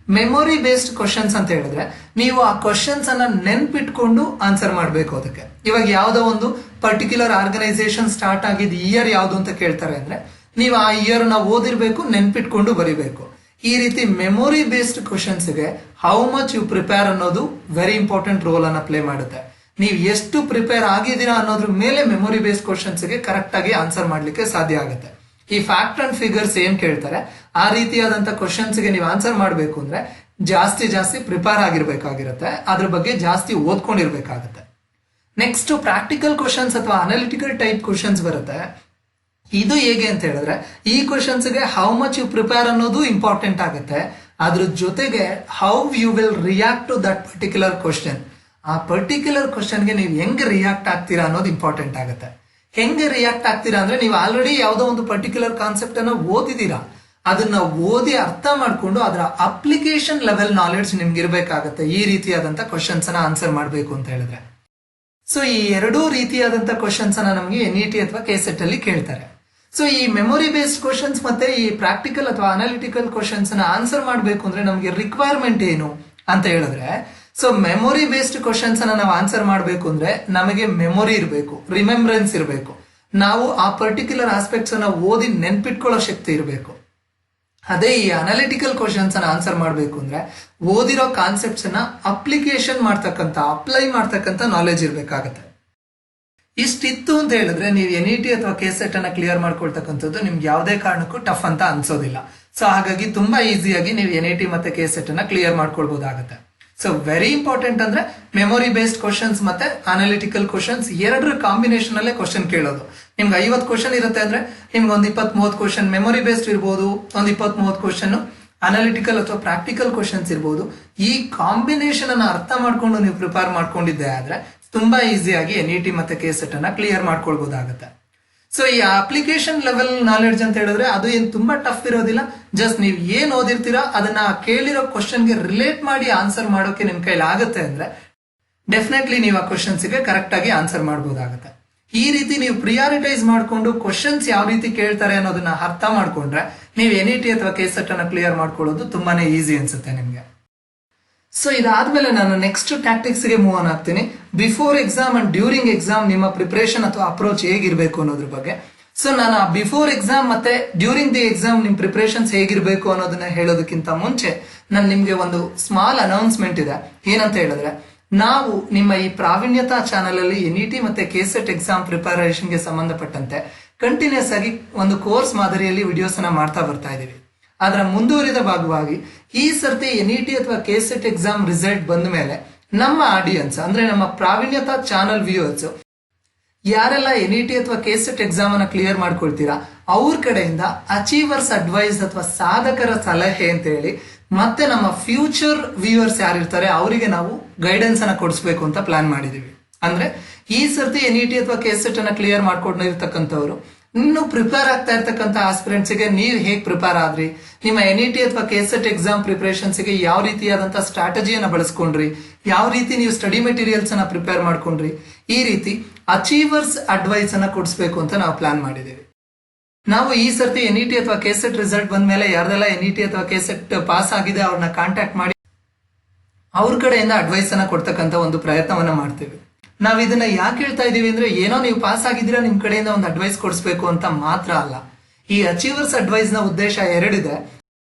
ಮೆಮೊರಿ ಬೇಸ್ಡ್ ಕ್ವಶನ್ಸ್ ಅಂತ ಹೇಳಿದ್ರೆ ನೀವು ಆ ಕ್ವಶನ್ಸ್ ಅನ್ನ ನೆನ್ಪಿಟ್ಕೊಂಡು ಆನ್ಸರ್ ಮಾಡಬೇಕು. ಅದಕ್ಕೆ ಇವಾಗ ಯಾವ್ದೋ ಒಂದು ಪರ್ಟಿಕ್ಯುಲರ್ ಆರ್ಗನೈಸೇಷನ್ ಸ್ಟಾರ್ಟ್ ಆಗಿದ್ ಇಯರ್ ಯಾವ್ದು ಅಂತ ಕೇಳ್ತಾರೆ ಅಂದ್ರೆ ನೀವು ಆ ಇಯರ್ ನ ಓದಿರ್ಬೇಕು, ನೆನ್ಪಿಟ್ಕೊಂಡು ಬರಿಬೇಕು. ಈ ರೀತಿ ಮೆಮೊರಿ ಬೇಸ್ಡ್ ಕ್ವಶನ್ಸ್ ಗೆ ಹೌ ಮಚ್ ಯು ಪ್ರಿಪೇರ್ ಅನ್ನೋದು ವೆರಿ ಇಂಪಾರ್ಟೆಂಟ್ ರೋಲ್ ಅನ್ನ ಪ್ಲೇ ಮಾಡುತ್ತೆ. ನೀವು ಎಷ್ಟು ಪ್ರಿಪೇರ್ ಆಗಿದ್ದೀರಾ ಅನ್ನೋದ್ರ ಮೇಲೆ ಮೆಮೊರಿ ಬೇಸ್ಡ್ ಕ್ವಶನ್ಸ್ ಗೆ ಕರೆಕ್ಟ್ ಆಗಿ ಆನ್ಸರ್ ಮಾಡ್ಲಿಕ್ಕೆ ಸಾಧ್ಯ ಆಗುತ್ತೆ. ಈ ಫ್ಯಾಕ್ಟ್ ಅಂಡ್ ಫಿಗರ್ಸ್ ಏನ್ ಕೇಳ್ತಾರೆ ಆ ರೀತಿಯಾದಂತ ಕ್ವಶನ್ಸ್ ಗೆ ನೀವು ಆನ್ಸರ್ ಮಾಡಬೇಕು ಅಂದ್ರೆ ಜಾಸ್ತಿ ಪ್ರಿಪೇರ್ ಆಗಿರ್ಬೇಕಾಗಿರುತ್ತೆ, ಅದ್ರ ಬಗ್ಗೆ ಜಾಸ್ತಿ ಓದ್ಕೊಂಡಿರ್ಬೇಕಾಗತ್ತೆ. ನೆಕ್ಸ್ಟ್ ಪ್ರಾಕ್ಟಿಕಲ್ ಕ್ವಶನ್ಸ್ ಅಥವಾ ಅನಾಲಿಟಿಕಲ್ ಟೈಪ್ ಕ್ವಶನ್ಸ್ ಬರುತ್ತೆ. ಇದು ಹೇಗೆ ಅಂತ ಹೇಳಿದ್ರೆ ಈ ಕ್ವಶನ್ಸ್ ಗೆ ಹೌ ಮಚ್ ಯು ಪ್ರಿಪೇರ್ ಅನ್ನೋದು ಇಂಪಾರ್ಟೆಂಟ್ ಆಗುತ್ತೆ. ಅದ್ರ ಜೊತೆಗೆ how you will react to that particular question. ಆ ಪರ್ಟಿಕ್ಯುಲರ್ ಕ್ವಶನ್ಗೆ ನೀವು ಹೆಂಗ್ ರಿಯಾಕ್ಟ್ ಆಗ್ತೀರಾ ಅನ್ನೋದು ಇಂಪಾರ್ಟೆಂಟ್ ಆಗುತ್ತೆ. ಹೆಂಗೆ ರಿಯಾಕ್ಟ್ ಆಗ್ತೀರಾ ಅಂದ್ರೆ ನೀವು ಆಲ್ರೆಡಿ ಯಾವುದೋ ಒಂದು ಪರ್ಟಿಕ್ಯುಲರ್ ಕಾನ್ಸೆಪ್ಟ್ ಅನ್ನ ಓದಿದೀರಾ, ಅದನ್ನ ಓದಿ ಅರ್ಥ ಮಾಡ್ಕೊಂಡು ಅದರ ಅಪ್ಲಿಕೇಶನ್ ಲೆವೆಲ್ ನಾಲೆಡ್ಜ್ ನಿಮ್ಗೆ ಇರಬೇಕಾಗತ್ತೆ ಈ ರೀತಿಯಾದಂತ ಕ್ವಶನ್ಸ್ ಅನ್ನ ಆನ್ಸರ್ ಮಾಡಬೇಕು ಅಂತ ಹೇಳಿದ್ರೆ. ಸೊ ಈ ಎರಡೂ ರೀತಿಯಾದಂತ ಕ್ವಶನ್ಸ್ ಅನ್ನ ನಮಗೆ NET ಅಥವಾ KCET ಅಲ್ಲಿ ಕೇಳ್ತಾರೆ. ಸೊ ಈ ಮೆಮೊರಿ ಬೇಸ್ಡ್ ಕ್ವಶನ್ಸ್ ಮತ್ತೆ ಈ ಪ್ರಾಕ್ಟಿಕಲ್ ಅಥವಾ ಅನಾಲಿಟಿಕಲ್ ಕ್ವಶನ್ಸ್ ಅನ್ನ ಆನ್ಸರ್ ಮಾಡಬೇಕು ಅಂದ್ರೆ ನಮಗೆ ರಿಕ್ವೈರ್ಮೆಂಟ್ ಏನು ಅಂತ ಹೇಳಿದ್ರೆ, ಸೊ ಮೆಮೊರಿ ಬೇಸ್ಡ್ ಕ್ವಶನ್ಸ್ ಅನ್ನ ನಾವು ಆನ್ಸರ್ ಮಾಡಬೇಕು ಅಂದ್ರೆ ನಮಗೆ ಮೆಮೊರಿ ಇರಬೇಕು, ರಿಮೆಂಬ್ರೆನ್ಸ್ ಇರಬೇಕು, ನಾವು ಆ ಪರ್ಟಿಕ್ಯುಲರ್ ಆಸ್ಪೆಕ್ಟ್ಸ್ ಅನ್ನ ಓದಿ ನೆನ್ಪಿಟ್ಕೊಳ್ಳೋ ಶಕ್ತಿ ಇರಬೇಕು. ಅದೇ ಈ ಅನಾಲಿಟಿಕಲ್ ಕ್ವಶನ್ಸ್ ಅನ್ನ ಆನ್ಸರ್ ಮಾಡಬೇಕು ಅಂದ್ರೆ ಓದಿರೋ ಕಾನ್ಸೆಪ್ಟ್ಸ್ ಅನ್ನ ಅಪ್ಲಿಕೇಶನ್ ಮಾಡ್ತಕ್ಕಂಥ, ಅಪ್ಲೈ ಮಾಡ್ತಕ್ಕಂಥ ನಾಲೆಜ್ ಇರಬೇಕಾಗತ್ತೆ. ಇಷ್ಟಿತ್ತು ಅಂತ ಹೇಳಿದ್ರೆ ನೀವು NET ಅಥವಾ KCET ಅನ್ನ ಕ್ಲಿಯರ್ ಮಾಡ್ಕೊಳ್ತಕ್ಕಂಥದ್ದು ನಿಮ್ಗೆ ಯಾವುದೇ ಕಾರಣಕ್ಕೂ ಟಫ್ ಅಂತ ಅನ್ಸೋದಿಲ್ಲ. ಸೊ ಹಾಗಾಗಿ ತುಂಬಾ ಈಸಿಯಾಗಿ ನೀವು NET ಮತ್ತೆ KCET ಅನ್ನ ಕ್ಲಿಯರ್ ಮಾಡ್ಕೊಳ್ಬಹುದಾಗತ್ತೆ. ಸೊ ವೆರಿ ಇಂಪಾರ್ಟೆಂಟ್ ಅಂದ್ರೆ ಮೆಮೊರಿ ಬೇಸ್ಡ್ ಕ್ವಶನ್ಸ್ ಮತ್ತೆ ಅನಾಲಿಟಿಕಲ್ ಕ್ವಶನ್ಸ್ ಎರಡರ ಕಾಂಬಿನೇಷನ್ ಅಲ್ಲೇ ಕ್ವಶನ್ ಕೇಳೋದು. ನಿಮ್ಗೆ 50 ಕ್ವಶನ್ ಇರುತ್ತೆ ಅಂದ್ರೆ ನಿಮ್ಗೆ ಒಂದು 20-30 ಕ್ವಶನ್ ಮೆಮೊರಿ ಬೇಸ್ಡ್ ಇರ್ಬೋದು, ಒಂದು 20-30 ಕ್ವಶನ್ ಅನಾಲಿಟಿಕಲ್ ಅಥವಾ ಪ್ರಾಕ್ಟಿಕಲ್ ಕ್ವಶನ್ಸ್ ಇರ್ಬೋದು. ಈ ಕಾಂಬಿನೇಷನ್ ಅನ್ನ ಅರ್ಥ ಮಾಡ್ಕೊಂಡು ನೀವು ಪ್ರಿಪೇರ್ ಮಾಡ್ಕೊಂಡಿದ್ದೆ ಆದ್ರೆ ತುಂಬಾ ಈಸಿಯಾಗಿ NET ಮತ್ತೆ KCET ಅನ್ನ ಕ್ಲಿಯರ್ ಮಾಡ್ಕೊಳ್ಬಹುದಾಗತ್ತೆ. ಸೊ ಈ ಅಪ್ಲಿಕೇಶನ್ ಲೆವೆಲ್ ನಾಲೆಡ್ಜ್ ಅಂತ ಹೇಳಿದ್ರೆ ಅದು ಏನ್ ತುಂಬಾ ಟಫ್ ಇರೋದಿಲ್ಲ. ಜಸ್ಟ್ ನೀವು ಏನ್ ಓದಿರ್ತೀರಾ ಅದನ್ನ ಕೇಳಿರೋ ಕ್ವಶನ್ಗೆ ರಿಲೇಟ್ ಮಾಡಿ ಆನ್ಸರ್ ಮಾಡೋಕೆ ನಿಮ್ ಕೈಲಿ ಆಗುತ್ತೆ ಅಂದ್ರೆ ಡೆಫಿನೆಟ್ಲಿ ನೀವು ಆ ಕ್ವಶನ್ಸ್ಗೆ ಕರೆಕ್ಟ್ ಆಗಿ ಆನ್ಸರ್ ಮಾಡಬಹುದಾಗುತ್ತೆ. ಈ ರೀತಿ ನೀವು ಪ್ರಿಯಾರಿಟೈಸ್ ಮಾಡ್ಕೊಂಡು ಕ್ವಶನ್ಸ್ ಯಾವ ರೀತಿ ಕೇಳ್ತಾರೆ ಅನ್ನೋದನ್ನ ಅರ್ಥ ಮಾಡ್ಕೊಂಡ್ರೆ ನೀವು NET ಅಥವಾ KCET ಅನ್ನ ಕ್ಲಿಯರ್ ಮಾಡ್ಕೊಳ್ಳೋದು ತುಂಬಾನೇ ಈಸಿ ಅನ್ಸುತ್ತೆ ನಿಮ್ಗೆ. ಸೊ ಇದಾದ್ಮೇಲೆ ನಾನು ನೆಕ್ಸ್ಟ್ ಟ್ಯಾಕ್ಟಿಕ್ಸ್ ಗೆ ಮೂವ್ ಆನ್ ಆಗ್ತೀನಿ. Before exam and during exam ನಿಮ್ಮ ಪ್ರಿಪರೇಷನ್ ಅಥವಾ ಅಪ್ರೋಚ್ ಹೇಗಿರ್ಬೇಕು ಅನ್ನೋದ್ರ ಬಗ್ಗೆ. ಸೊ ನಾನು ಬಿಫೋರ್ ಎಕ್ಸಾಮ್ ಮತ್ತೆ ಡ್ಯೂರಿಂಗ್ ದಿ ಎಕ್ಸಾಮ್ ನಿಮ್ ಪ್ರಿಪರೇಷನ್ಸ್ ಹೇಗಿರ್ಬೇಕು ಅನ್ನೋದನ್ನ ಹೇಳೋದಕ್ಕಿಂತ ಮುಂಚೆ ನಾನು ನಿಮ್ಗೆ ಒಂದು ಸ್ಮಾಲ್ ಅನೌನ್ಸ್ಮೆಂಟ್ ಇದೆ. ಏನಂತ ಹೇಳಿದ್ರೆ, ನಾವು ನಿಮ್ಮ ಈ ಪ್ರಾವೀಣ್ಯತಾ ಚಾನಲ್ ಅಲ್ಲಿ NET ಮತ್ತೆ KCET ಎಕ್ಸಾಮ್ ಪ್ರಿಪರೇಷನ್ ಗೆ ಸಂಬಂಧಪಟ್ಟಂತೆ ಕಂಟಿನ್ಯೂಸ್ ಆಗಿ ಒಂದು ಕೋರ್ಸ್ ಮಾದರಿಯಲ್ಲಿ ವಿಡಿಯೋಸ್ ಅನ್ನ ಮಾಡ್ತಾ ಬರ್ತಾ ಇದೀವಿ. ಅದರ ಮುಂದುವರಿದ ಭಾಗವಾಗಿ ಈ ಸರ್ತಿ NET ಅಥವಾ KCET ಎಕ್ಸಾಮ್ ರಿಸಲ್ಟ್ ಬಂದ ಮೇಲೆ ನಮ್ಮ ಆಡಿಯನ್ಸ್ ಅಂದ್ರೆ ನಮ್ಮ ಪ್ರಾವೀಣ್ಯತಾ ಚಾನಲ್ ವ್ಯೂವರ್ಸ್ ಯಾರೆಲ್ಲ NET ಅಥವಾ KCET ಎಕ್ಸಾಮ್ ಅನ್ನ ಕ್ಲಿಯರ್ ಮಾಡ್ಕೊಳ್ತೀರಾ ಅವ್ರ ಕಡೆಯಿಂದ ಅಚೀವರ್ಸ್ ಅಡ್ವೈಸ್ ಅಥವಾ ಸಾಧಕರ ಸಲಹೆ ಅಂತ ಹೇಳಿ ಮತ್ತೆ ನಮ್ಮ ಫ್ಯೂಚರ್ ವ್ಯೂವರ್ಸ್ ಯಾರಿರ್ತಾರೆ ಅವರಿಗೆ ನಾವು ಗೈಡೆನ್ಸ್ ಅನ್ನ ಕೊಡಿಸ್ಬೇಕು ಅಂತ ಪ್ಲಾನ್ ಮಾಡಿದೀವಿ. ಅಂದ್ರೆ ಈ ಸರ್ತಿ NET ಅಥವಾ KCET ಅನ್ನ ಕ್ಲಿಯರ್ ಮಾಡ್ಕೊಂಡಿರ್ತಕ್ಕಂಥವ್ರು ಇನ್ನು ಪ್ರಿಪೇರ್ ಆಗ್ತಾ ಇರ್ತಕ್ಕಂಥ ಆಸ್ಪಿರೆಂಟ್ಸ್ ಗೆ ನೀವು ಹೇಗೆ ಪ್ರಿಪೇರ್ ಆದ್ರಿ, ನಿಮ್ಮ NET ಅಥವಾ KCET ಎಕ್ಸಾಮ್ ಪ್ರಿಪರೇಷನ್ಸ್ ಗೆ ಯಾವ ರೀತಿಯಾದಂತಹ ಸ್ಟ್ರಾಟಜಿಯನ್ನ ಬಳಸ್ಕೊಂಡ್ರಿ, ಯಾವ ರೀತಿ ನೀವು ಸ್ಟಡಿ ಮೆಟೀರಿಯಲ್ಸ್ ಅನ್ನ ಪ್ರಿಪೇರ್ ಮಾಡ್ಕೊಂಡ್ರಿ, ಈ ರೀತಿ ಅಚೀವರ್ಸ್ ಅಡ್ವೈಸ್ ಅನ್ನ ಕೊಡಿಸ್ಬೇಕು ಅಂತ ನಾವು ಪ್ಲಾನ್ ಮಾಡಿದ್ದೀವಿ. ನಾವು ಈ ಸರ್ತಿ NET ಅಥವಾ KCET ರಿಸಲ್ಟ್ ಬಂದ್ಮೇಲೆ ಯಾರ್ದೆಲ್ಲ NET ಅಥವಾ KCET ಪಾಸ್ ಆಗಿದೆ ಅವ್ರನ್ನ ಕಾಂಟ್ಯಾಕ್ಟ್ ಮಾಡಿ ಅವ್ರ ಕಡೆಯಿಂದ ಅಡ್ವೈಸ್ ಅನ್ನ ಕೊಡ್ತಕ್ಕಂಥ ಒಂದು ಪ್ರಯತ್ನವನ್ನ ಮಾಡ್ತೀವಿ. ನಾವ್ ಇದನ್ನ ಯಾಕೆ ಹೇಳ್ತಾ ಇದೀವಿ ಅಂದ್ರೆ ಏನೋ ನೀವು ಪಾಸ್ ಆಗಿದ್ದೀರಾ ನಿಮ್ ಕಡೆಯಿಂದ ಒಂದು ಅಡ್ವೈಸ್ ಕೊಡಿಸ್ಬೇಕು ಅಂತ ಮಾತ್ರ ಅಲ್ಲ. ಈ ಅಚೀವರ್ಸ್ ಅಡ್ವೈಸ್ ನ ಉದ್ದೇಶ ಎರಡಿದೆ.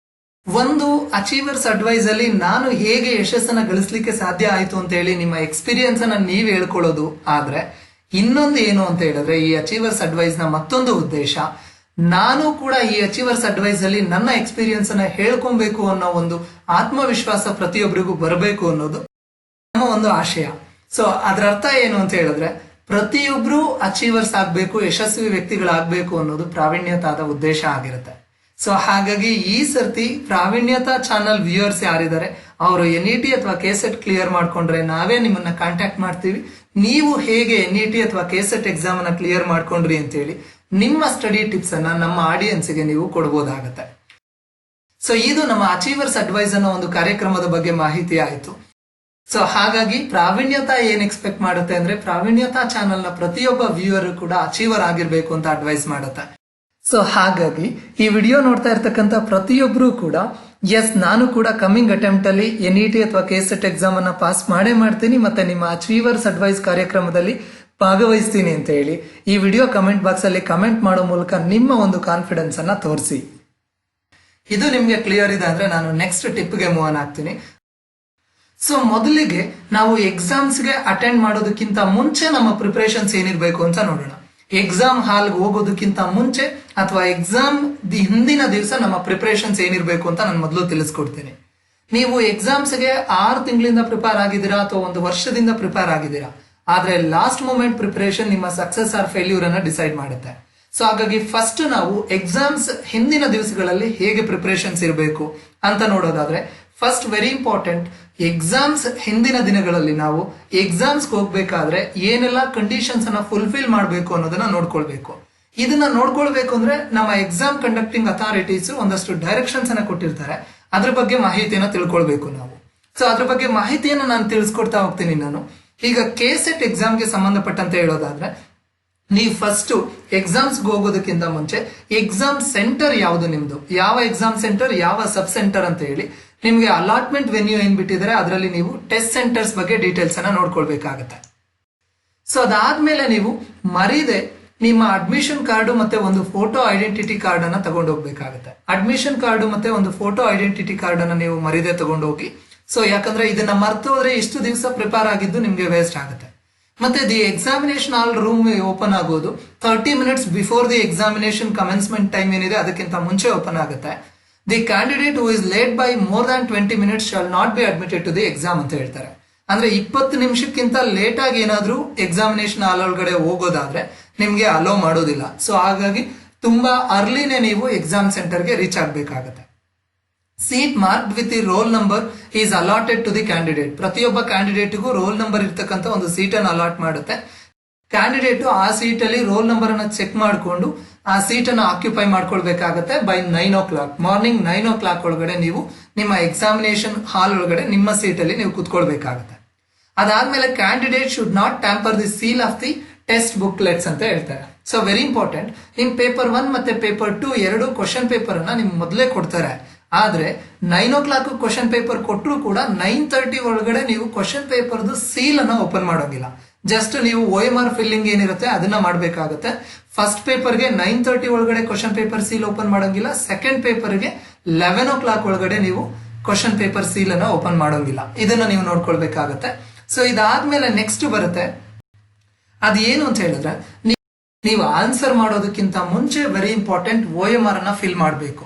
ಒಂದು, ಅಚೀವರ್ಸ್ ಅಡ್ವೈಸ್ ಅಲ್ಲಿ ನಾನು ಹೇಗೆ ಯಶಸ್ಸನ್ನ ಗಳಿಸ್ಲಿಕ್ಕೆ ಸಾಧ್ಯ ಆಯ್ತು ಅಂತ ಹೇಳಿ ನಿಮ್ಮ ಎಕ್ಸ್ಪೀರಿಯನ್ಸ್ ಅನ್ನ ನೀವ್ ಹೇಳ್ಕೊಳ್ಳೋದು. ಆದ್ರೆ ಇನ್ನೊಂದು ಏನು ಅಂತ ಹೇಳಿದ್ರೆ ಈ ಅಚೀವರ್ಸ್ ಅಡ್ವೈಸ್ ನ ಮತ್ತೊಂದು ಉದ್ದೇಶ, ನಾನು ಕೂಡ ಈ ಅಚೀವರ್ಸ್ ಅಡ್ವೈಸ್ ಅಲ್ಲಿ ನನ್ನ ಎಕ್ಸ್ಪೀರಿಯನ್ಸ್ ಅನ್ನ ಹೇಳ್ಕೊಬೇಕು ಅನ್ನೋ ಒಂದು ಆತ್ಮವಿಶ್ವಾಸ ಪ್ರತಿಯೊಬ್ಬರಿಗೂ ಬರಬೇಕು ಅನ್ನೋದು ನಮ್ಮ ಒಂದು ಆಶಯ. ಸೊ ಅದರ ಅರ್ಥ ಏನು ಅಂತ ಹೇಳಿದ್ರೆ, ಪ್ರತಿಯೊಬ್ರು ಅಚೀವರ್ಸ್ ಆಗ್ಬೇಕು, ಯಶಸ್ವಿ ವ್ಯಕ್ತಿಗಳಾಗಬೇಕು ಅನ್ನೋದು ಪ್ರಾವೀಣ್ಯತಾದ ಉದ್ದೇಶ ಆಗಿರುತ್ತೆ. ಸೊ ಹಾಗಾಗಿ ಈ ಸರ್ತಿ ಪ್ರಾವೀಣ್ಯತಾ ಚಾನಲ್ ವ್ಯೂಯರ್ಸ್ ಯಾರಿದ್ದಾರೆ ಅವರು NET ಅಥವಾ KCET ಕ್ಲಿಯರ್ ಮಾಡ್ಕೊಂಡ್ರೆ ನಾವೇ ನಿಮ್ಮನ್ನ ಕಾಂಟ್ಯಾಕ್ಟ್ ಮಾಡ್ತೀವಿ. ನೀವು ಹೇಗೆ NET ಅಥವಾ KCET ಎಕ್ಸಾಮ್ ಅನ್ನ ಕ್ಲಿಯರ್ ಮಾಡ್ಕೊಂಡ್ರಿ ಅಂತೇಳಿ ನಿಮ್ಮ ಸ್ಟಡಿ ಟಿಪ್ಸ್ ಅನ್ನ ನಮ್ಮ ಆಡಿಯನ್ಸ್ಗೆ ನೀವು ಕೊಡ್ಬೋದಾಗತ್ತೆ. ಸೊ ಇದು ನಮ್ಮ ಅಚೀವರ್ಸ್ ಅಡ್ವೈಸ್ ಅನ್ನೋ ಒಂದು ಕಾರ್ಯಕ್ರಮದ ಬಗ್ಗೆ ಮಾಹಿತಿ ಆಯ್ತು. ಸೊ ಹಾಗಾಗಿ ಪ್ರಾವೀಣ್ಯತಾ ಏನ್ ಎಕ್ಸ್ಪೆಕ್ಟ್ ಮಾಡುತ್ತೆ ಅಂದ್ರೆ, ಪ್ರಾವೀಣ್ಯತಾ ಚಾನಲ್ ನ ಪ್ರತಿಯೊಬ್ಬ ವ್ಯೂವರ್ ಕೂಡ ಅಚೀವರ್ ಆಗಿರ್ಬೇಕು ಅಂತ ಅಡ್ವೈಸ್ ಮಾಡುತ್ತೆ. ಸೊ ಹಾಗಾಗಿ ಈ ವಿಡಿಯೋ ನೋಡ್ತಾ ಇರ್ತಕ್ಕಂಥ ಪ್ರತಿಯೊಬ್ರು ಕೂಡ ಎಸ್ ನಾನು ಕೂಡ ಕಮಿಂಗ್ ಅಟೆಂಪ್ಟ್ ಅಲ್ಲಿ NET ಅಥವಾ KCET ಎಕ್ಸಾಮ್ ಅನ್ನ ಪಾಸ್ ಮಾಡೇ ಮಾಡ್ತೀನಿ ಮತ್ತೆ ನಿಮ್ಮ ಅಚೀವರ್ಸ್ ಅಡ್ವೈಸ್ ಕಾರ್ಯಕ್ರಮದಲ್ಲಿ ಭಾಗವಹಿಸ್ತೀನಿ ಅಂತ ಹೇಳಿ ಈ ವಿಡಿಯೋ ಕಮೆಂಟ್ ಬಾಕ್ಸ್ ಅಲ್ಲಿ ಕಮೆಂಟ್ ಮಾಡೋ ಮೂಲಕ ನಿಮ್ಮ ಒಂದು ಕಾನ್ಫಿಡೆನ್ಸ್ ಅನ್ನ ತೋರಿಸಿ. ಇದು ನಿಮ್ಗೆ ಕ್ಲಿಯರ್ ಇದೆ ಅಂದ್ರೆ ನಾನು ನೆಕ್ಸ್ಟ್ ಟಿಪ್ಗೆ ಮೂವ್ ಆನ್ ಆಗ್ತೀನಿ. ಸೊ ಮೊದಲಿಗೆ ನಾವು ಎಕ್ಸಾಮ್ಸ್ಗೆ ಅಟೆಂಡ್ ಮಾಡೋದಕ್ಕಿಂತ ಮುಂಚೆ ನಮ್ಮ ಪ್ರಿಪರೇಷನ್ಸ್ ಏನಿರ್ಬೇಕು ಅಂತ ನೋಡೋಣ. ಎಕ್ಸಾಮ್ ಹಾಲ್ಗೆ ಹೋಗೋದಕ್ಕಿಂತ ಮುಂಚೆ ಅಥವಾ ಎಕ್ಸಾಮ್ ಹಿಂದಿನ ದಿವಸ ನಮ್ಮ ಪ್ರಿಪರೇಷನ್ಸ್ ಏನಿರ್ಬೇಕು ಅಂತ ನಾನು ಮೊದಲು ತಿಳಿಸ್ಕೊಡ್ತೀನಿ. ನೀವು ಎಕ್ಸಾಮ್ಸ್ಗೆ 6 ತಿಂಗಳಿಂದ ಪ್ರಿಪೇರ್ ಆಗಿದ್ದೀರಾ ಅಥವಾ 1 ವರ್ಷದಿಂದ ಪ್ರಿಪೇರ್ ಆಗಿದ್ದೀರಾ, ಆದ್ರೆ ಲಾಸ್ಟ್ ಮೂಮೆಂಟ್ ಪ್ರಿಪರೇಷನ್ ನಿಮ್ಮ ಸಕ್ಸಸ್ ಆರ್ ಫೇಲ್ಯೂರ್ ಅನ್ನ ಡಿಸೈಡ್ ಮಾಡುತ್ತೆ. ಸೊ ಹಾಗಾಗಿ ಫಸ್ಟ್ ನಾವು ಎಕ್ಸಾಮ್ಸ್ ಹಿಂದಿನ ದಿವಸಗಳಲ್ಲಿ ಹೇಗೆ ಪ್ರಿಪರೇಷನ್ಸ್ ಇರಬೇಕು ಅಂತ ನೋಡೋದಾದ್ರೆ, ಫಸ್ಟ್ ವೆರಿ ಇಂಪಾರ್ಟೆಂಟ್, ಎಕ್ಸಾಮ್ಸ್ ಹಿಂದಿನ ದಿನಗಳಲ್ಲಿ ನಾವು ಎಕ್ಸಾಮ್ಸ್ ಹೋಗ್ಬೇಕಾದ್ರೆ ಏನೆಲ್ಲ ಕಂಡೀಷನ್ಸ್ ಅನ್ನ ಫುಲ್ಫಿಲ್ ಮಾಡಬೇಕು ಅನ್ನೋದನ್ನ ನೋಡ್ಕೊಳ್ಬೇಕು. ಇದನ್ನ ನೋಡ್ಕೊಳ್ಬೇಕು ಅಂದ್ರೆ ನಮ್ಮ ಎಕ್ಸಾಮ್ ಕಂಡಕ್ಟಿಂಗ್ ಅಥಾರಿಟೀಸ್ ಒಂದಷ್ಟು ಡೈರೆಕ್ಷನ್ಸ್ ಅನ್ನ ಕೊಟ್ಟಿರ್ತಾರೆ, ಅದ್ರ ಬಗ್ಗೆ ಮಾಹಿತಿಯನ್ನ ತಿಳ್ಕೊಳ್ಬೇಕು ನಾವು. ಸೊ ಅದ್ರ ಬಗ್ಗೆ ಮಾಹಿತಿಯನ್ನ ನಾನು ತಿಳಿಸ್ಕೊಡ್ತಾ ಹೋಗ್ತೀನಿ ನಾನು. ಈಗ KCET ಎಕ್ಸಾಮ್ಗೆ ಸಂಬಂಧಪಟ್ಟಂತೆ ಹೇಳೋದಾದ್ರೆ, ನೀವು ಫಸ್ಟ್ ಎಕ್ಸಾಮ್ಸ್ ಹೋಗೋದಕ್ಕಿಂತ ಮುಂಚೆ ಎಕ್ಸಾಮ್ ಸೆಂಟರ್ ಯಾವುದು ನಿಮ್ದು, ಯಾವ ಎಕ್ಸಾಮ್ ಸೆಂಟರ್ ಯಾವ ಸಬ್ ಸೆಂಟರ್ ಅಂತ ಹೇಳಿ ನಿಮ್ಗೆ ಅಲಾಟ್ಮೆಂಟ್ ವೆನ್ಯೂ ಏನ್ ಬಿಟ್ಟಿದ್ರೆ ಅದರಲ್ಲಿ ನೀವು ಟೆಸ್ಟ್ ಸೆಂಟರ್ಸ್ ಬಗ್ಗೆ ಡೀಟೇಲ್ಸ್ ಅನ್ನ ನೋಡ್ಕೊಳ್ಬೇಕಾಗತ್ತೆ. ಸೊ ಅದಾದ್ಮೇಲೆ ನೀವು ಮರೀದೆ ನಿಮ್ಮ ಅಡ್ಮಿಷನ್ ಕಾರ್ಡು ಮತ್ತೆ ಒಂದು ಫೋಟೋ ಐಡೆಂಟಿಟಿ ಕಾರ್ಡ್ ಅನ್ನ ತಗೊಂಡೋಗ್ಬೇಕಾಗತ್ತೆ. ಅಡ್ಮಿಷನ್ ಕಾರ್ಡು ಮತ್ತೆ ಒಂದು ಫೋಟೋ ಐಡೆಂಟಿಟಿ ಕಾರ್ಡ್ ಅನ್ನ ನೀವು ಮರೀದೆ ತಗೊಂಡೋಗಿ. ಸೊ ಯಾಕಂದ್ರೆ ಇದನ್ನ ಮರ್ತು ಹೋದ್ರೆ ಇಷ್ಟು ದಿವಸ ಪ್ರಿಪೇರ್ ಆಗಿದ್ದು ನಿಮ್ಗೆ ವೇಸ್ಟ್ ಆಗುತ್ತೆ. ಮತ್ತೆ the examination hall room open ಆಗೋದು 30 minutes before the examination commencement time ಏನಿದೆ ಅದಕ್ಕಿಂತ ಮುಂಚೆ ಓಪನ್ ಆಗುತ್ತೆ. The candidate who is late by more than 20 minutes shall not be admitted to the exam ಅಂತ ಹೇಳ್ತಾರೆ. ಅಂದ್ರೆ 20 ನಿಮಿಷಕ್ಕಿಂತ ಲೇಟ್ ಆಗಿ ಏನಾದ್ರೂ ಎಕ್ಸಾಮಿನೇಷನ್ ಹಾಲ್ ಒಳಗಡೆ ಹೋಗೋದಾದ್ರೆ ನಿಮ್ಗೆ ಅಲೋ ಮಾಡೋದಿಲ್ಲ. ಸೊ ಹಾಗಾಗಿ ತುಂಬಾ ಅರ್ಲಿನೇ ನೀವು ಎಕ್ಸಾಮ್ ಸೆಂಟರ್ಗೆ ರೀಚ್ ಆಗ್ಬೇಕಾಗತ್ತೆ. Seat marked with the roll number is allotted to the candidate. ಪ್ರತಿಯೊಬ್ಬ ಕ್ಯಾಂಡಿಡೇಟ್ಗೂ ರೋಲ್ ನಂಬರ್ ಇರ್ತಕ್ಕಂಥ ಒಂದು ಸೀಟ್ ಅನ್ನು ಅಲಾಟ್ ಮಾಡುತ್ತೆ. ಕ್ಯಾಂಡಿಡೇಟ್ ಆ ಸೀಟ್ ಅಲ್ಲಿ ರೋಲ್ ನಂಬರ್ ಅನ್ನ ಚೆಕ್ ಮಾಡಿಕೊಂಡು ಆ ಸೀಟ್ ಅನ್ನು occupy ಮಾಡ್ಕೊಳ್ಬೇಕಾಗತ್ತೆ. By 9 o'clock morning 9 o'clock ಒಳಗಡೆ ನೀವು ನಿಮ್ಮ ಎಕ್ಸಾಮಿನೇಷನ್ ಹಾಲ್ ಒಳಗಡೆ ನಿಮ್ಮ ಸೀಟ್ ಅಲ್ಲಿ ನೀವು ಕುತ್ಕೊಳ್ಬೇಕಾಗತ್ತೆ. ಅದಾದ್ಮೇಲೆ candidate should not tamper the seal of the test booklets ಅಂತ ಹೇಳ್ತಾರೆ. ಸೊ ವೆರಿ ಇಂಪಾರ್ಟೆಂಟ್, ನಿಮ್ ಪೇಪರ್ 1 ಮತ್ತೆ ಪೇಪರ್ 2 ಎರಡು ಕ್ವಶನ್ ಪೇಪರ್ ಅನ್ನ ನಿಮ್ ಮೊದಲೇ ಕೊಡ್ತಾರೆ. ಆದ್ರೆ 9 o'clock ಕ್ವಶನ್ ಪೇಪರ್ ಕೊಟ್ಟರು ಕೂಡ 9:30 ಒಳಗಡೆ ನೀವು ಕ್ವಶನ್ ಪೇಪರ್ದು ಸೀಲ್ ಅನ್ನ ಓಪನ್ ಮಾಡೋಂಗಿಲ್ಲ. ಜಸ್ಟ್ ನೀವು OMR ಫಿಲ್ಲಿಂಗ್ ಏನಿರುತ್ತೆ ಅದನ್ನ ಮಾಡ್ಬೇಕಾಗತ್ತೆ. ಫಸ್ಟ್ ಪೇಪರ್ಗೆ 9:30 ಒಳಗಡೆ ಕ್ವಶನ್ ಪೇಪರ್ ಸೀಲ್ ಓಪನ್ ಮಾಡೋಂಗಿಲ್ಲ. ಸೆಕೆಂಡ್ ಪೇಪರ್ಗೆ 11 o'clock ಒಳಗಡೆ ನೀವು ಕ್ವಶನ್ ಪೇಪರ್ ಸೀಲ್ ಅನ್ನ ಓಪನ್ ಮಾಡೋಂಗಿಲ್ಲ. ಇದನ್ನ ನೀವು ನೋಡ್ಕೊಳ್ಬೇಕಾಗತ್ತೆ. ಸೊ ಇದಾದ್ಮೇಲೆ ನೆಕ್ಸ್ಟ್ ಬರುತ್ತೆ, ಅದೇನು ಅಂತ ಹೇಳಿದ್ರೆ, ನೀವು ಆನ್ಸರ್ ಮಾಡೋದಕ್ಕಿಂತ ಮುಂಚೆ ವೆರಿ ಇಂಪಾರ್ಟೆಂಟ್ OMR ಅನ್ನ ಫಿಲ್ ಮಾಡಬೇಕು.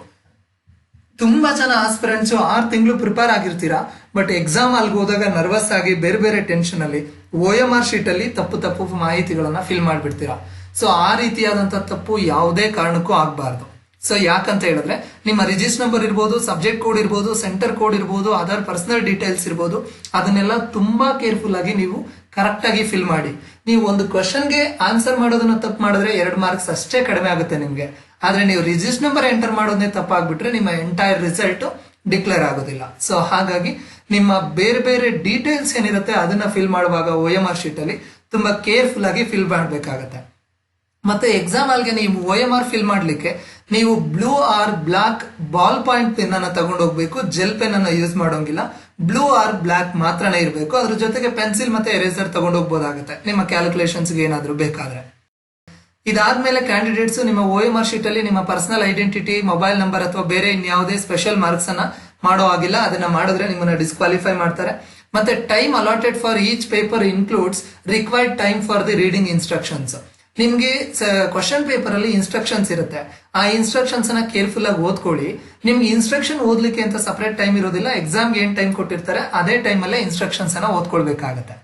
ತುಂಬಾ ಜನ ಆಸ್ಪಿರೆಂಟ್ಸ್ 6 ತಿಂಗಳು ಪ್ರಿಪೇರ್ ಆಗಿರ್ತೀರಾ, ಬಟ್ ಎಕ್ಸಾಮ್ ಅಲ್ಲಿಗೆ ಹೋದಾಗ ನರ್ವಸ್ ಆಗಿ ಬೇರೆ ಬೇರೆ ಟೆನ್ಷನ್ ಅಲ್ಲಿ OMR ಶೀಟ್ ಅಲ್ಲಿ ತಪ್ಪು ಮಾಹಿತಿಗಳನ್ನ ಫಿಲ್ ಮಾಡ್ಬಿಡ್ತೀರಾ. ಸೊ ಆ ರೀತಿಯಾದಂತ ತಪ್ಪು ಯಾವುದೇ ಕಾರಣಕ್ಕೂ ಆಗ್ಬಾರ್ದು. ಸೊ ಯಾಕಂತ ಹೇಳಿದ್ರೆ, ನಿಮ್ಮ ರಿಜಿಸ್ಟರ್ ನಂಬರ್ ಇರ್ಬೋದು, ಸಬ್ಜೆಕ್ಟ್ ಕೋಡ್ ಇರ್ಬೋದು, ಸೆಂಟರ್ ಕೋಡ್ ಇರ್ಬೋದು, ಅದರ್ ಪರ್ಸನಲ್ ಡೀಟೇಲ್ಸ್ ಇರ್ಬೋದು, ಅದನ್ನೆಲ್ಲ ತುಂಬಾ ಕೇರ್ಫುಲ್ ಆಗಿ ನೀವು ಕರೆಕ್ಟ್ ಆಗಿ ಫಿಲ್ ಮಾಡಿ. ನೀವು ಒಂದು ಕ್ವಶನ್ಗೆ ಆನ್ಸರ್ ಮಾಡೋದನ್ನ ತಪ್ಪು ಮಾಡಿದ್ರೆ 2 ಮಾರ್ಕ್ಸ್ ಅಷ್ಟೇ ಕಡಿಮೆ ಆಗುತ್ತೆ ನಿಮ್ಗೆ. ಆದ್ರೆ ನೀವು ರಿಜಿಸ್ಟರ್ ನಂಬರ್ ಎಂಟರ್ ಮಾಡೋದನ್ನೇ ತಪ್ಪಾಗ್ಬಿಟ್ರೆ ನಿಮ್ಮ ಎಂಟೈರ್ ರಿಸಲ್ಟ್ ಡಿಕ್ಲೇರ್ ಆಗೋದಿಲ್ಲ. ಸೊ ಹಾಗಾಗಿ ನಿಮ್ಮ ಬೇರೆ ಬೇರೆ ಡೀಟೇಲ್ಸ್ ಏನಿರುತ್ತೆ ಅದನ್ನ ಫಿಲ್ ಮಾಡುವಾಗ OMR ಶೀಟ್ ಅಲ್ಲಿ ತುಂಬಾ ಕೇರ್ಫುಲ್ ಆಗಿ ಫಿಲ್ ಮಾಡಬೇಕಾಗತ್ತೆ. ಮತ್ತೆ ಎಕ್ಸಾಮ್ ಆಲ್ಗೆ ನೀವು OMR ಫಿಲ್ ಮಾಡ್ಲಿಕ್ಕೆ ನೀವು blue or black ball point pen ಅನ್ನ ತಗೊಂಡು ಹೋಗ್ಬೇಕು. ಜೆಲ್ ಪೆನ್ ಅನ್ನ ಯೂಸ್ ಮಾಡೋಂಗಿಲ್ಲ. ಬ್ಲೂ ಆರ್ ಬ್ಲಾಕ್ ಮಾತ್ರನೇ ಇರಬೇಕು. ಅದ್ರ ಜೊತೆಗೆ ಪೆನ್ಸಿಲ್ ಮತ್ತೆ ಎರೇಸರ್ ತಗೊಂಡು ಹೋಗ್ಬೋದಾಗುತ್ತೆ ನಿಮ್ಮ ಕ್ಯಾಲ್ಕುಲೇಷನ್ಸ್ಗೆ ಏನಾದ್ರೂ ಬೇಕಾದ್ರೆ. ಇದಾದ್ಮೇಲೆ ಕ್ಯಾಂಡಿಡೇಟ್ಸ್ ನಿಮ್ಮ OMR ಶೀಟ್ ಅಲ್ಲಿ ನಿಮ್ಮ ಪರ್ಸನಲ್ ಐಡೆಂಟಿಟಿ, ಮೊಬೈಲ್ ನಂಬರ್ ಅಥವಾ ಬೇರೆ ಇನ್ಯಾವುದೇ ಸ್ಪೆಷಲ್ ಮಾರ್ಕ್ಸ್ ಅನ್ನ ಮಾಡೋ ಆಗಿಲ್ಲ. ಅದನ್ನ ಮಾಡಿದ್ರೆ ನಿಮ್ಮನ್ನ ಡಿಸ್ಕ್ವಾಲಿಫೈ ಮಾಡ್ತಾರೆ. ಮತ್ತೆ time allotted for each paper includes required time for the reading instructions. ನಿಮ್ಗೆ ಕ್ವಶನ್ ಪೇಪರ್ ಅಲ್ಲಿ ಇನ್ಸ್ಟ್ರಕ್ಷನ್ಸ್ ಇರುತ್ತೆ. ಆ ಇನ್ಸ್ಟ್ರಕ್ಷನ್ಸ್ ಅನ್ನ ಕೇರ್ಫುಲ್ ಆಗಿ ಓದ್ಕೊಳ್ಳಿ. ನಿಮ್ಗೆ ಇನ್ಸ್ಟ್ರಕ್ಷನ್ ಓದ್ಲಿಕ್ಕೆ ಅಂತ ಸಪರೇಟ್ ಟೈಮ್ ಇರೋದಿಲ್ಲ. ಎಕ್ಸಾಮ್ಗೆ ಏನ್ ಟೈಮ್ ಕೊಟ್ಟಿರ್ತಾರೆ ಅದೇ ಟೈಮ್ ಅಲ್ಲೇ ಇನ್ಸ್ಟ್ರಕ್ಷನ್ಸ್ ಅನ್ನ ಓದ್ಕೊಳ್ಬೇಕಾಗತ್ತೆ.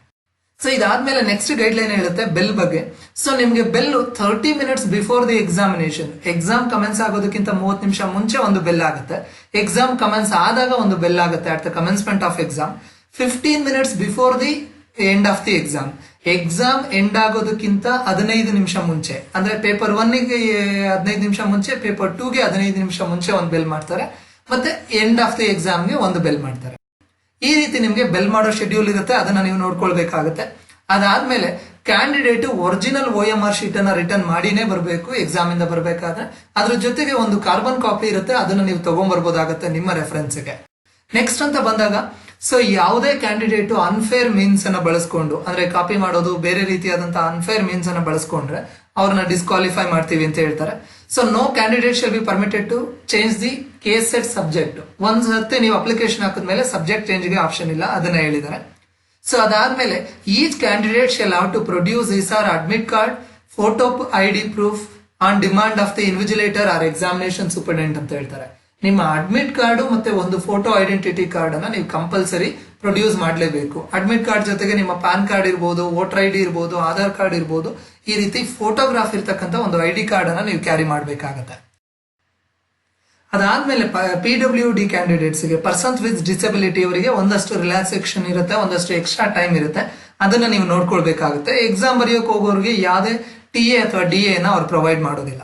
ಸೊ ಇದಾದ್ಮೇಲೆ ನೆಕ್ಸ್ಟ್ ಗೈಡ್ ಲೈನ್ ಹೇಳುತ್ತೆ ಬೆಲ್ ಬಗ್ಗೆ. ಸೊ ನಿಮ್ಗೆ bell 30 minutes before the examination, exam commence ಆಗೋದಕ್ಕಿಂತ 30 ನಿಮಿಷ ಮುಂಚೆ ಒಂದು ಬೆಲ್ ಆಗುತ್ತೆ. ಎಕ್ಸಾಮ್ ಕಮೆನ್ಸ್ ಆದಾಗ ಒಂದು ಬೆಲ್ ಆಗುತ್ತೆ at the commencement of exam. 15 minutes before the end of the exam, exam end ಆಗೋದಕ್ಕಿಂತ 15 ನಿಮಿಷ ಮುಂಚೆ, ಅಂದ್ರೆ ಪೇಪರ್ 1ಗೆ 15 ನಿಮಿಷ ಮುಂಚೆ, ಪೇಪರ್ 2ಗೆ 15 ನಿಮಿಷ ಮುಂಚೆ ಒಂದು ಬೆಲ್ ಮಾಡ್ತಾರೆ. ಮತ್ತೆ ಎಂಡ್ ಆಫ್ ದಿ ಎಕ್ಸಾಮ್ಗೆ ಒಂದು ಬೆಲ್ ಮಾಡ್ತಾರೆ. ಈ ರೀತಿ ನಿಮ್ಗೆ ಬೆಲ್ ಮಾಡೋ ಶೆಡ್ಯೂಲ್ ಇರುತ್ತೆ, ಅದನ್ನ ನೀವು ನೋಡ್ಕೊಳ್ಬೇಕಾಗುತ್ತೆ. ಅದಾದ್ಮೇಲೆ ಕ್ಯಾಂಡಿಡೇಟ್ ಒರಿಜಿನಲ್ OMR ಶೀಟ್ ಅನ್ನ ರಿಟರ್ನ್ ಮಾಡಿನೇ ಬರಬೇಕು ಎಕ್ಸಾಮ್ ಇಂದ ಬರ್ಬೇಕಾದ್ರೆ. ಅದ್ರ ಜೊತೆಗೆ ಒಂದು ಕಾರ್ಬನ್ ಕಾಪಿ ಇರುತ್ತೆ, ಅದನ್ನ ನೀವು ತಗೊಂಡ್ಬರ್ಬೋದಾಗತ್ತೆ ನಿಮ್ಮ ರೆಫರೆನ್ಸ್ಗೆ. ನೆಕ್ಸ್ಟ್ ಅಂತ ಬಂದಾಗ, ಸೊ ಯಾವುದೇ ಕ್ಯಾಂಡಿಡೇಟ್ ಅನ್ಫೇರ್ ಮೀನ್ಸ್ ಅನ್ನ ಬಳಸ್ಕೊಂಡು, ಅಂದ್ರೆ ಕಾಪಿ ಮಾಡೋದು, ಬೇರೆ ರೀತಿಯಾದಂತಹ ಅನ್ಫೇರ್ ಮೀನ್ಸ್ ಅನ್ನ ಬಳಸ್ಕೊಂಡ್ರೆ ಅವ್ರನ್ನ ಡಿಸ್ಕ್ವಾಲಿಫೈ ಮಾಡ್ತೀವಿ ಅಂತ ಹೇಳ್ತಾರೆ. So no candidate shall be permitted to change the case set subject. ಒಂದ್ ಸರ್ತಿ ನೀವು ಅಪ್ಲಿಕೇಶನ್ ಹಾಕಿದ್ಮೇಲೆ ಸಬ್ಜೆಕ್ಟ್ ಚೇಂಜ್ಗೆ ಆಪ್ಷನ್ ಇಲ್ಲ, ಅದನ್ನ ಹೇಳಿದ್ದಾರೆ. ಸೊ ಅದಾದ್ಮೇಲೆ each candidate shall have to produce his or admit card, photo ID proof on demand of the invigilator or examination superintendent ಅಂತ ಹೇಳ್ತಾರೆ. ನಿಮ್ಮ ಅಡ್ಮಿಟ್ ಕಾರ್ಡ್ ಮತ್ತೆ ಒಂದು ಫೋಟೋ ಐಡೆಂಟಿಟಿ ಕಾರ್ಡ್ ಅನ್ನ ನೀವು ಕಂಪಲ್ಸರಿ ಪ್ರೊಡ್ಯೂಸ್ ಮಾಡಲೇಬೇಕು. ಅಡ್ಮಿಟ್ ಕಾರ್ಡ್ ಜೊತೆಗೆ ನಿಮ್ಮ ಪಾನ್ ಕಾರ್ಡ್ ಇರ್ಬೋದು, ವೋಟರ್ ID ಇರ್ಬೋದು, ಆಧಾರ್ ಕಾರ್ಡ್ ಇರ್ಬೋದು, ಈ ರೀತಿ ಫೋಟೋಗ್ರಾಫ್ ಇರ್ತಕ್ಕಂಥ ಒಂದು ID ಕಾರ್ಡ್ ಅನ್ನ ನೀವು ಕ್ಯಾರಿ ಮಾಡಬೇಕಾಗತ್ತೆ. ಅದಾದ್ಮೇಲೆ PWD ಕ್ಯಾಂಡಿಡೇಟ್ಸ್ಗೆ, ಪರ್ಸನ್ಸ್ ವಿತ್ ಡಿಸಬಿಲಿಟಿ ಅವರಿಗೆ ಒಂದಷ್ಟು ರಿಲ್ಯಾಕ್ಸೇಷನ್ ಇರುತ್ತೆ, ಒಂದಷ್ಟು ಎಕ್ಸ್ಟ್ರಾ ಟೈಮ್ ಇರುತ್ತೆ, ಅದನ್ನ ನೀವು ನೋಡ್ಕೊಳ್ಬೇಕಾಗುತ್ತೆ. ಎಕ್ಸಾಮ್ ಬರೆಯೋಕೆ ಹೋಗೋರಿಗೆ ಯಾವುದೇ TA ಅಥವಾ DA ನ ಅವ್ರು ಪ್ರೊವೈಡ್ ಮಾಡೋದಿಲ್ಲ.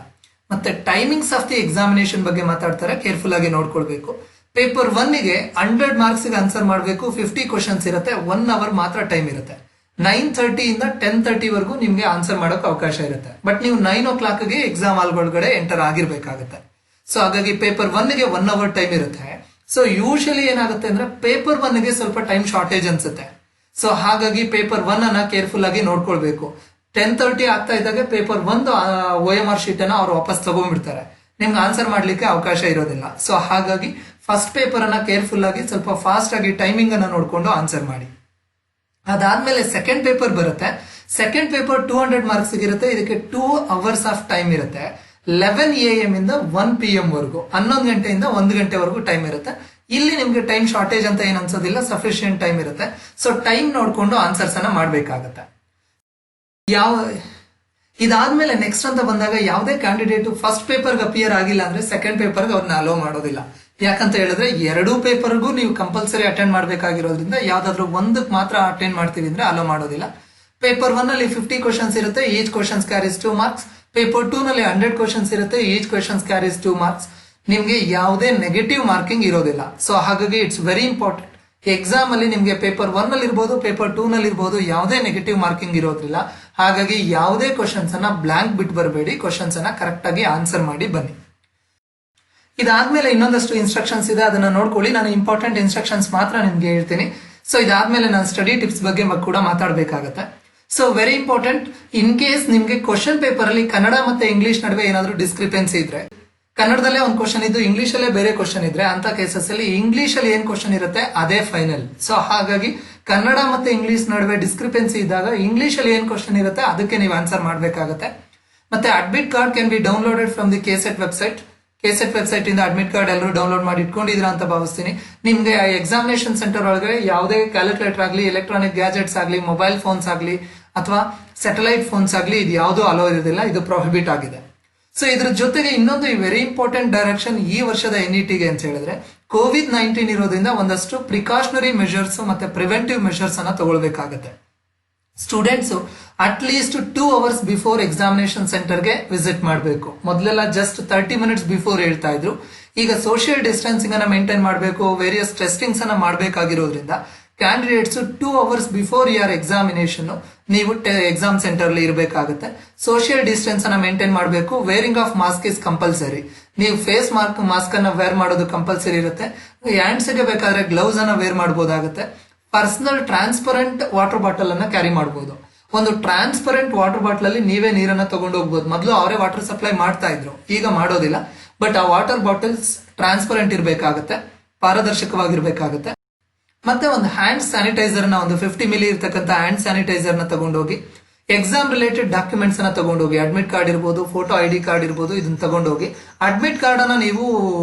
ಮತ್ತೆ ಟೈಮಿಂಗ್ಸ್ ಆಫ್ ದಿ ಎಕ್ಸಾಮಿನೇಷನ್ ಬಗ್ಗೆ ಮಾತಾಡ್ತಾರೆ, ಕೇರ್ಫುಲ್ ಆಗಿ ನೋಡ್ಕೊಳ್ಬೇಕು. ಪೇಪರ್ 1ಗೆ 100 ಮಾರ್ಕ್ಸ್ ಗೆ ಆನ್ಸರ್ ಮಾಡಬೇಕು, 50 ಕ್ವಶನ್ಸ್ ಇರುತ್ತೆ, 1 ಅವರ್ ಮಾತ್ರ ಟೈಮ್ ಇರುತ್ತೆ. 9:30 ಇಂದ 10:30 ವರೆಗೂ ನಿಮ್ಗೆ ಆನ್ಸರ್ ಮಾಡೋಕೆ ಅವಕಾಶ ಇರುತ್ತೆ. ಬಟ್ ನೀವು 9 o'clockಗೆ ಎಕ್ಸಾಮ್ ಹಾಲ್ ಒಳಗಡೆ ಎಂಟರ್ ಆಗಿರ್ಬೇಕಾಗುತ್ತೆ. ಸೊ ಹಾಗಾಗಿ ಪೇಪರ್ 1ಗೆ 1 ಅವರ್ ಟೈಮ್ ಇರುತ್ತೆ. ಸೊ ಯೂಶಲಿ ಏನಾಗುತ್ತೆ ಅಂದ್ರೆ ಪೇಪರ್ 1ಗೆ ಸ್ವಲ್ಪ ಟೈಮ್ ಶಾರ್ಟೇಜ್ ಅನ್ಸುತ್ತೆ. ಸೊ ಹಾಗಾಗಿ ಪೇಪರ್ 1 ಅನ್ನ ಕೇರ್ಫುಲ್ ಆಗಿ ನೋಡ್ಕೊಳ್ಬೇಕು. 10:30 ಆಗ್ತಾ ಇದ್ದಾಗ ಪೇಪರ್ 1 OMR ಶೀಟ್ ಅನ್ನ ಅವ್ರು ವಾಪಸ್ ತಗೊಂಡ್ಬಿಡ್ತಾರೆ, ನಿಮ್ಗೆ ಆನ್ಸರ್ ಮಾಡ್ಲಿಕ್ಕೆ ಅವಕಾಶ ಇರೋದಿಲ್ಲ. ಸೊ ಹಾಗಾಗಿ ಫಸ್ಟ್ ಪೇಪರ್ ಅನ್ನ ಕೇರ್ಫುಲ್ ಆಗಿ ಸ್ವಲ್ಪ ಫಾಸ್ಟ್ ಆಗಿ ಟೈಮಿಂಗ್ ಅನ್ನ ನೋಡ್ಕೊಂಡು ಆನ್ಸರ್ ಮಾಡಿ. ಅದಾದ್ಮೇಲೆ ಸೆಕೆಂಡ್ ಪೇಪರ್ ಬರುತ್ತೆ. ಸೆಕೆಂಡ್ ಪೇಪರ್ 200 ಮಾರ್ಕ್ಸ್ ಇರುತ್ತೆ. ಇದಕ್ಕೆ 2 ಅವರ್ಸ್ ಆಫ್ ಟೈಮ್ ಇರುತ್ತೆ. 11 AM ಇಂದ 1 PM ವರೆಗೂ, 11 ಗಂಟೆಯಿಂದ 1 ಗಂಟೆವರೆಗೂ ಟೈಮ್ ಇರುತ್ತೆ. ಇಲ್ಲಿ ನಿಮ್ಗೆ ಟೈಮ್ ಶಾರ್ಟೇಜ್ ಅಂತ ಏನ್ ಅನ್ಸೋದಿಲ್ಲ, ಸಫಿಶಿಯಂಟ್ ಟೈಮ್ ಇರುತ್ತೆ. ಸೊ ಟೈಮ್ ನೋಡ್ಕೊಂಡು ಆನ್ಸರ್ಸ್ ಅನ್ನ ಮಾಡ್ಬೇಕಾಗತ್ತೆ. ಇದಾದ್ಮೇಲೆ ನೆಕ್ಸ್ಟ್ ಅಂತ ಬಂದಾಗ, ಯಾವುದೇ ಕ್ಯಾಂಡಿಡೇಟ್ ಫಸ್ಟ್ ಪೇಪರ್ಗೆ ಅಪಿಯರ್ ಆಗಿಲ್ಲ ಅಂದ್ರೆ ಸೆಕೆಂಡ್ ಪೇಪರ್ಗೆ ಅವ್ರನ್ನ ಅಲೋ ಮಾಡೋದಿಲ್ಲ. ಯಾಕಂತ ಹೇಳಿದ್ರೆ 2 ಪೇಪರ್ಗೂ ನೀವು ಕಂಪಲ್ಸರಿ ಅಟೆಂಡ್ ಮಾಡ್ಬೇಕಾಗಿರೋದ್ರಿಂದ ಯಾವ್ದಾದ್ರು ಒಂದಕ್ಕೆ ಮಾತ್ರ ಅಟೆಂಡ್ ಮಾಡ್ತೀವಿ ಅಂದ್ರೆ ಅಲೋ ಮಾಡೋದಿಲ್ಲ. ಪೇಪರ್ 1 ಅಲ್ಲಿ 50 ಕ್ವಶನ್ಸ್ ಇರುತ್ತೆ, each questions carries 2 marks. Paper 2 ನಲ್ಲಿ 100 ಕ್ವಶನ್ಸ್ ಇರುತ್ತೆ, ಈಚ್ ಕ್ವಶನ್ಸ್ ಕ್ಯಾರೀಸ್ 2 ಮಾರ್ಕ್ಸ್. ನಿಮ್ಗೆ ಯಾವುದೇ ನೆಗೆಟಿವ್ ಮಾರ್ಕಿಂಗ್ ಇರೋದಿಲ್ಲ. ಸೊ ಹಾಗಾಗಿ ಇಟ್ಸ್ ವೆರಿ ಇಂಪಾರ್ಟೆಂಟ್. ಎಕ್ಸಾಮ್ ಅಲ್ಲಿ ನಿಮ್ಗೆ ಪೇಪರ್ 1 ನಲ್ಲಿ ಇರ್ಬೋದು, ಪೇಪರ್ 2 ನಲ್ಲಿ ಇರ್ಬೋದು, ಯಾವುದೇ ನೆಗೆಟಿವ್ ಮಾರ್ಕಿಂಗ್ ಇರೋದಿಲ್ಲ. ಹಾಗಾಗಿ ಯಾವುದೇ ಕ್ವಶನ್ಸ್ ಅನ್ನ ಬ್ಲಾಂಕ್ ಬಿಟ್ಟು ಬರಬೇಡಿ, ಕ್ವಶನ್ಸ್ ಅನ್ನ ಕರೆಕ್ಟ್ ಆಗಿ ಆನ್ಸರ್ ಮಾಡಿ ಬನ್ನಿ. ಇದಾದ್ಮೇಲೆ ಇನ್ನೊಂದಷ್ಟು ಇನ್ಸ್ಟ್ರಕ್ಷನ್ಸ್ ಇದೆ, ಅದನ್ನ ನೋಡ್ಕೊಳ್ಳಿ. ನಾನು ಇಂಪಾರ್ಟೆಂಟ್ ಇನ್ಸ್ಟ್ರಕ್ಷನ್ಸ್ ಮಾತ್ರ ನಿಮ್ಗೆ ಹೇಳ್ತೀನಿ. ಸೊ ಇದಾದ್ಮೇಲೆ ನಾನು ಸ್ಟಡಿ ಟಿಪ್ಸ್ ಬಗ್ಗೆ ಕೂಡ ಮಾತಾಡಬೇಕಾಗತ್ತೆ. So very important, in case ನಿಮ್ಗೆ ಕ್ವಶನ್ ಪೇಪರ್ ಅಲ್ಲಿ ಕನ್ನಡ ಮತ್ತೆ ಇಂಗ್ಲಿಷ್ ನಡುವೆ ಏನಾದ್ರು ಡಿಸ್ಕ್ರಿಪೆನ್ಸಿ ಇದ್ರೆ, ಕನ್ನಡದಲ್ಲೇ ಒಂದು ಕ್ವಶನ್ ಇದ್ದು ಇಂಗ್ಲಿಷ್ ಅಲ್ಲೇ ಬೇರೆ ಕ್ವಶನ್ ಇದ್ರೆ, ಅಂತ ಕೇಸಸ್ ಅಲ್ಲಿ ಇಂಗ್ಲಿಷ್ ಅಲ್ಲಿ ಏನ್ ಕ್ವಶನ್ ಇರುತ್ತೆ ಅದೇ ಫೈನಲ್. ಸೊ ಹಾಗಾಗಿ ಕನ್ನಡ ಮತ್ತೆ ಇಂಗ್ಲಿಷ್ ನಡುವೆ ಡಿಸ್ಕ್ರಿಪೆನ್ಸಿ ಇದ್ದಾಗ ಇಂಗ್ಲಿಷ್ ಅಲ್ಲಿ ಏನ್ ಕ್ವಶನ್ ಇರುತ್ತೆ ಅದಕ್ಕೆ ನೀವು ಆನ್ಸರ್ ಮಾಡ್ಬೇಕಾಗತ್ತೆ. ಮತ್ತೆ admit card can be downloaded from the KSET website. KSET website ಇಂದ ಅಡ್ಮಿಟ್ ಕಾರ್ಡ್ ಎಲ್ಲರೂ ಡೌನ್ಲೋಡ್ ಮಾಡಿ ಇಟ್ಕೊಂಡಿದ್ರ ಅಂತ ಭಾವಿಸ್ತೀನಿ. ನಿಮ್ಗೆ ಎಕ್ಸಾಮಿನೇಷನ್ ಸೆಂಟರ್ ಒಳಗಡೆ ಯಾವುದೇ ಕ್ಯಾಲ್ಕುಲೇಟರ್ ಆಗಲಿ, ಎಲೆಕ್ಟ್ರಾನಿಕ್ ಗ್ಯಾಜೆಟ್ಸ್ ಆಗಲಿ, ಮೊಬೈಲ್ ಫೋನ್ಸ್ ಆಗಲಿ ಅಥವಾ ಸ್ಯಾಟಲೈಟ್ ಫೋನ್ಸ್ ಆಗಲಿ, ಇದು ಯಾವುದೂ ಅಲೋ ಇರೋದಿಲ್ಲ, ಇದು ಪ್ರೊಹಿಬಿಟ್ ಆಗಿದೆ. ಸೊ ಇದ್ರ ಜೊತೆಗೆ ಇನ್ನೊಂದು ವೆರಿ ಇಂಪಾರ್ಟೆಂಟ್ ಡೈರೆಕ್ಷನ್ ಈ ವರ್ಷದ NETಗೆ ಅಂತ ಹೇಳಿದ್ರೆ, COVID-19 ಇರೋದ್ರಿಂದ ಒಂದಷ್ಟು ಪ್ರಿಕಾಷನರಿ ಮೆಷರ್ಸ್ ಮತ್ತೆ ಪ್ರಿವೆಂಟಿವ್ ಮೆಷರ್ಸ್ ಅನ್ನ ತಗೊಳ್ಬೇಕಾಗತ್ತೆ. Students at least 2 hours before examination ಸೆಂಟರ್ಗೆ ವಿಸಿಟ್ ಮಾಡಬೇಕು. ಮೊದಲೆಲ್ಲ ಜಸ್ಟ್ 30 ಮಿನಿಟ್ಸ್ ಬಿಫೋರ್ ಹೇಳ್ತಾ ಇದ್ರು, ಈಗ ಸೋಷಿಯಲ್ ಡಿಸ್ಟೆನ್ಸಿಂಗ್ ಅನ್ನ ಮೇಂಟೈನ್ ಮಾಡಬೇಕು, ವೇರಿಯಸ್ ಟೆಸ್ಟಿಂಗ್ಸ್ ಅನ್ನ ಮಾಡಬೇಕಾಗಿರೋದ್ರಿಂದ candidates 2 hours before your examination ನೀವು ಎಕ್ಸಾಮ್ ಸೆಂಟರ್ ಅಲ್ಲಿ ಇರಬೇಕಾಗುತ್ತೆ. ಸೋಷಿಯಲ್ ಡಿಸ್ಟೆನ್ಸ್ ಅನ್ನ ಮೇಂಟೈನ್ ಮಾಡಬೇಕು. Wearing of mask is compulsory. ನೀವು ಫೇಸ್ ಮಾಸ್ಕ್ ಅನ್ನ ವೇರ್ ಮಾಡೋದು ಕಂಪಲ್ಸರಿ ಇರುತ್ತೆ. ಹ್ಯಾಂಡ್ಸ್ ಗೆ ಬೇಕಾದ್ರೆ ಗ್ಲೌಸ್ ಅನ್ನ ವೇರ್ ಮಾಡಬಹುದಾಗುತ್ತೆ. ಪರ್ಸನಲ್ ಟ್ರಾನ್ಸ್ಪರೆಂಟ್ ವಾಟರ್ ಬಾಟಲ್ ಅನ್ನ ಕ್ಯಾರಿ ಮಾಡಬಹುದು. ಒಂದು ಟ್ರಾನ್ಸ್ಪರೆಂಟ್ ವಾಟರ್ ಬಾಟಲ್ ಅಲ್ಲಿ ನೀವೇ ನೀರನ್ನ ತಗೊಂಡು ಹೋಗ್ಬೋದು. ಮೊದಲು ಅವರೇ ವಾಟರ್ ಸಪ್ಲೈ ಮಾಡ್ತಾ ಇದ್ರು, ಈಗ ಮಾಡೋದಿಲ್ಲ. ಬಟ್ ಆ ವಾಟರ್ ಬಾಟಲ್ಸ್ ಟ್ರಾನ್ಸ್ಪರೆಂಟ್ ಇರಬೇಕಾಗುತ್ತೆ, ಪಾರದರ್ಶಕವಾಗಿರ್ಬೇಕಾಗುತ್ತೆ. ಮತ್ತೆ ಒಂದು ಹ್ಯಾಂಡ್ ಸ್ಯಾನಿಟೈಸರ್ ನ, ಒಂದು 50 ml ಇರ್ತಕ್ಕಂಥ ಹ್ಯಾಂಡ್ ಸ್ಯಾನಿಟೈಸರ್ ನ ತಗೊಂಡೋಗಿ ಎಕ್ಸಾಮ್ ರಿಲೇಟೆಡ್ ಡಾಕ್ಯುಮೆಂಟ್ಸ್ ಅನ್ನ ತಗೊಂಡೋಗಿ, ಅಡ್ಮಿಟ್ ಕಾರ್ಡ್ ಇರ್ಬೋದು, ಫೋಟೋ ID ಕಾರ್ಡ್ ಇರ್ಬೋದು, ಇದನ್ನ ತಗೊಂಡೋಗಿ ಅಡ್ಮಿಟ್ ಕಾರ್ಡ್ ಅನ್ನ ನೀವು